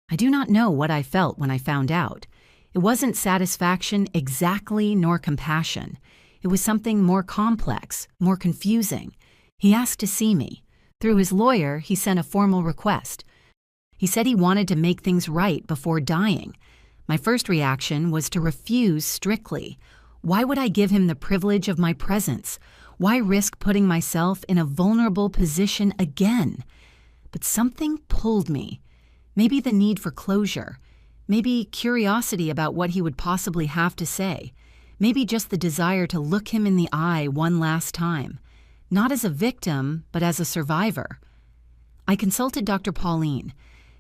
I do not know what I felt when I found out. It wasn't satisfaction exactly, nor compassion. It was something more complex, more confusing. He asked to see me. Through his lawyer, he sent a formal request. He said he wanted to make things right before dying. My first reaction was to refuse strictly. Why would I give him the privilege of my presence? Why risk putting myself in a vulnerable position again? But something pulled me. Maybe the need for closure. Maybe curiosity about what he would possibly have to say. Maybe just the desire to look him in the eye one last time. Not as a victim, but as a survivor. I consulted Dr. Pauline.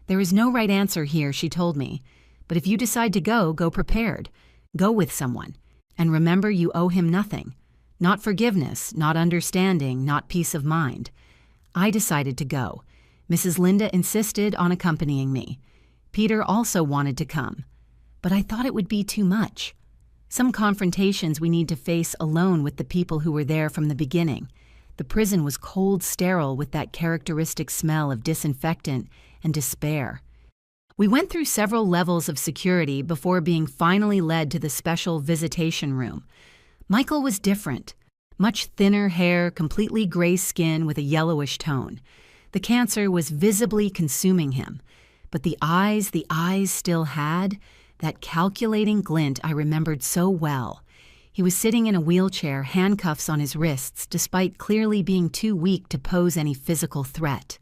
"There is no right answer here," she told me. "But if you decide to go prepared. Go with someone. And remember, you owe him nothing. Not forgiveness, not understanding, not peace of mind." I decided to go. Mrs. Linda insisted on accompanying me. Peter also wanted to come. But I thought it would be too much. Some confrontations we need to face alone with the people who were there from the beginning. The prison was cold, sterile, with that characteristic smell of disinfectant and despair. We went through several levels of security before being finally led to the special visitation room. Michael was different. Much thinner hair, completely gray skin with a yellowish tone. The cancer was visibly consuming him. But the eyes still had, that calculating glint I remembered so well. He was sitting in a wheelchair, handcuffs on his wrists, despite clearly being too weak to pose any physical threat.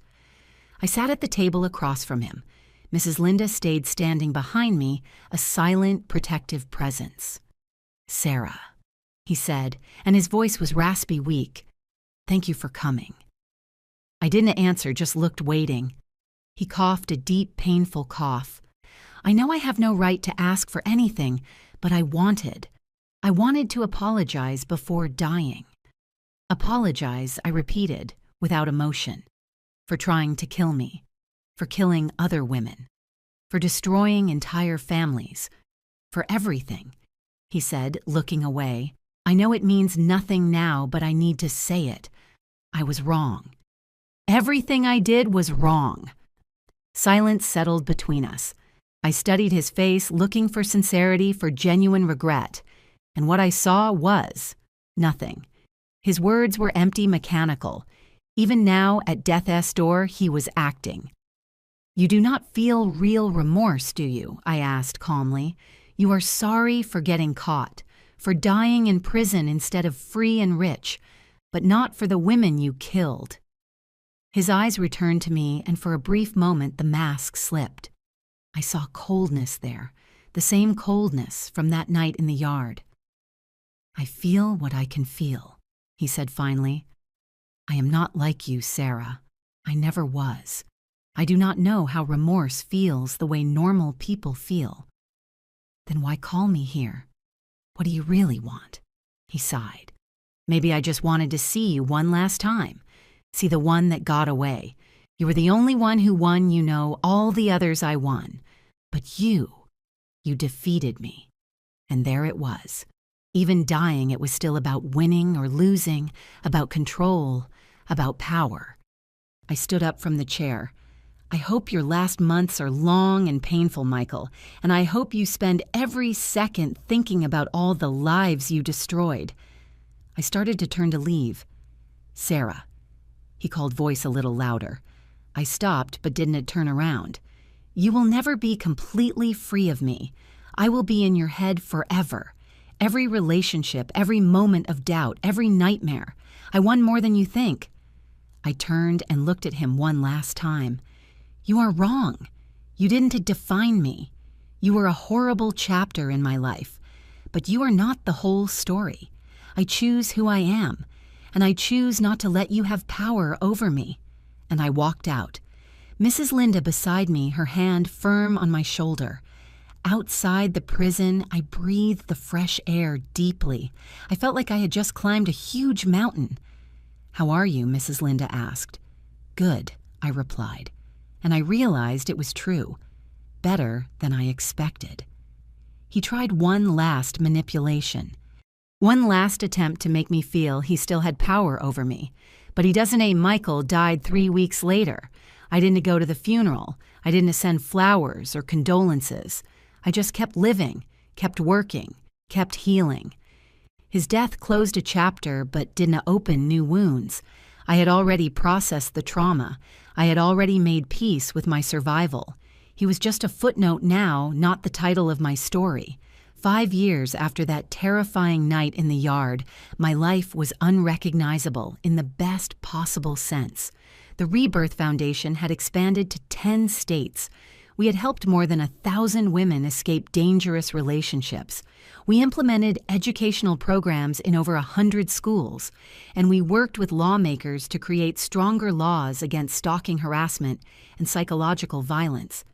I sat at the table across from him. Mrs. Linda stayed standing behind me, a silent, protective presence. "Sarah," he said, and his voice was raspy weak. Thank you for coming." I didn't answer, just looked waiting. He coughed a deep, painful cough. I know I have no right to ask for anything, but I wanted to apologize before dying. Apologize, I repeated, without emotion, for trying to kill me, for killing other women, for destroying entire families, for everything, he said, looking away. I know it means nothing now, but I need to say it. I was wrong. Everything I did was wrong. Silence settled between us. I studied his face, looking for sincerity, for genuine regret, and what I saw was nothing. His words were empty, mechanical. Even now, at death's door, he was acting. "You do not feel real remorse, do you?" I asked calmly. "You are sorry for getting caught, for dying in prison instead of free and rich, but not for the women you killed." His eyes returned to me, and for a brief moment the mask slipped. I saw coldness there, the same coldness from that night in the yard. "I feel what I can feel," he said finally. "I am not like you, Sarah. I never was. I do not know how remorse feels the way normal people feel." "Then why call me here? What do you really want?" He sighed. "Maybe I just wanted to see you one last time. See the one that got away. You were the only one who won, you know, all the others I won. But you defeated me." And there it was. Even dying, it was still about winning or losing, about control, about power. I stood up from the chair. "I hope your last months are long and painful, Michael, and I hope you spend every second thinking about all the lives you destroyed." I started to turn to leave. "Sarah," he called, voice a little louder. I stopped but didn't turn around. "You will never be completely free of me. I will be in your head forever. Every relationship, every moment of doubt, every nightmare. I won more than you think." I turned and looked at him one last time. "You are wrong. You didn't define me. You were a horrible chapter in my life. But you are not the whole story. I choose who I am, and I choose not to let you have power over me." And I walked out. Mrs. Linda beside me, her hand firm on my shoulder. Outside the prison, I breathed the fresh air deeply. I felt like I had just climbed a huge mountain. "How are you?" Mrs. Linda asked. "Good," I replied, and I realized it was true. Better than I expected. He tried one last manipulation. One last attempt to make me feel he still had power over me. But he doesn't say Michael died 3 weeks later. I didn't go to the funeral. I didn't send flowers or condolences. I just kept living, kept working, kept healing. His death closed a chapter but didn't open new wounds. I had already processed the trauma. I had already made peace with my survival. He was just a footnote now, not the title of my story. 5 years after that terrifying night in the yard, my life was unrecognizable in the best possible sense. The Rebirth Foundation had expanded to 10 states. We had helped more than 1,000 women escape dangerous relationships. We implemented educational programs in over 100 schools, and we worked with lawmakers to create stronger laws against stalking harassment and psychological violence.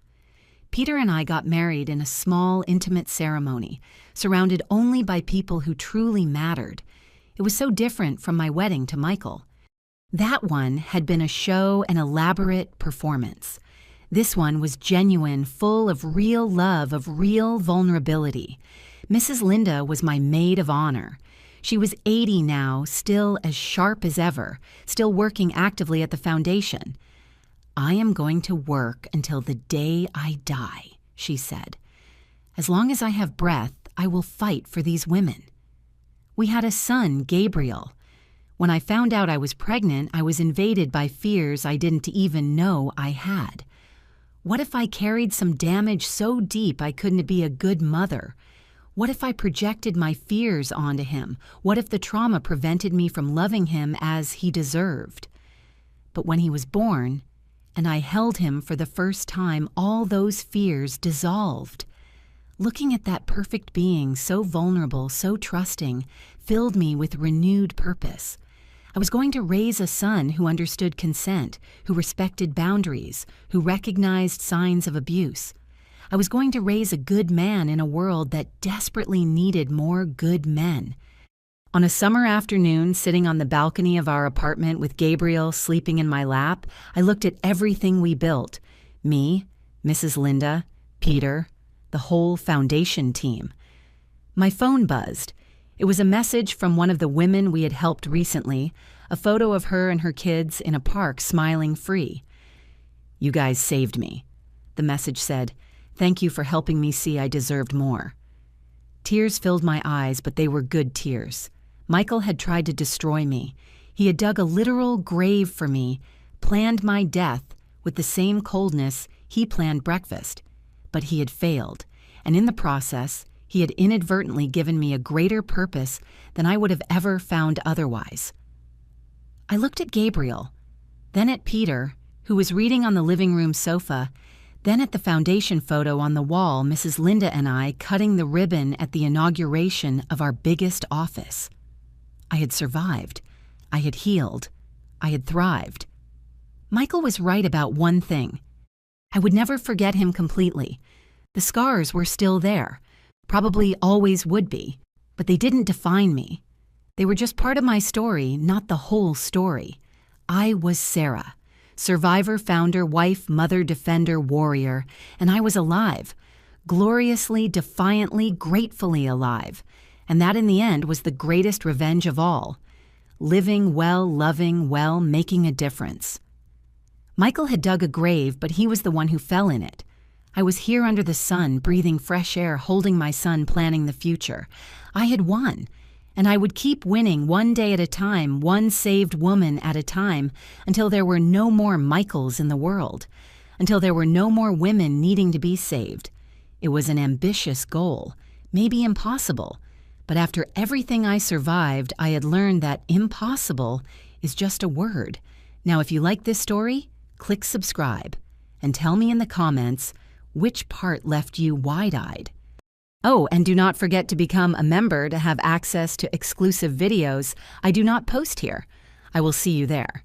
Peter and I got married in a small, intimate ceremony, surrounded only by people who truly mattered. It was so different from my wedding to Michael. That one had been a show, an elaborate performance. This one was genuine, full of real love, of real vulnerability. Mrs. Linda was my maid of honor. She was 80 now, still as sharp as ever, still working actively at the foundation. "I am going to work until the day I die," she said. "As long as I have breath, I will fight for these women." We had a son, Gabriel. When I found out I was pregnant, I was invaded by fears I didn't even know I had. What if I carried some damage so deep I couldn't be a good mother? What if I projected my fears onto him? What if the trauma prevented me from loving him as he deserved? But when he was born, and I held him for the first time, all those fears dissolved. Looking at that perfect being, so vulnerable, so trusting, filled me with renewed purpose. I was going to raise a son who understood consent, who respected boundaries, who recognized signs of abuse. I was going to raise a good man in a world that desperately needed more good men. On a summer afternoon, sitting on the balcony of our apartment with Gabriel sleeping in my lap, I looked at everything we built. Me, Mrs. Linda, Peter, the whole foundation team. My phone buzzed. It was a message from one of the women we had helped recently, a photo of her and her kids in a park smiling free. "You guys saved me," the message said. "Thank you for helping me see I deserved more." Tears filled my eyes, but they were good tears. Michael had tried to destroy me. He had dug a literal grave for me, planned my death with the same coldness he planned breakfast. But he had failed, and in the process, he had inadvertently given me a greater purpose than I would have ever found otherwise. I looked at Gabriel, then at Peter, who was reading on the living room sofa, then at the foundation photo on the wall, Mrs. Linda and I cutting the ribbon at the inauguration of our biggest office. I had survived. I had healed. I had thrived. Michael was right about one thing. I would never forget him completely. The scars were still there, probably always would be, but they didn't define me. They were just part of my story, not the whole story. I was Sarah, survivor, founder, wife, mother, defender, warrior, and I was alive, gloriously, defiantly, gratefully alive. And that in the end was the greatest revenge of all. Living well, loving well, making a difference. Michael had dug a grave, but he was the one who fell in it. I was here under the sun, breathing fresh air, holding my son, planning the future. I had won, and I would keep winning one day at a time, one saved woman at a time, until there were no more Michaels in the world, until there were no more women needing to be saved. It was an ambitious goal, maybe impossible, but after everything I survived, I had learned that impossible is just a word. Now, if you like this story, click subscribe and tell me in the comments which part left you wide-eyed. Oh, and do not forget to become a member to have access to exclusive videos I do not post here. I will see you there.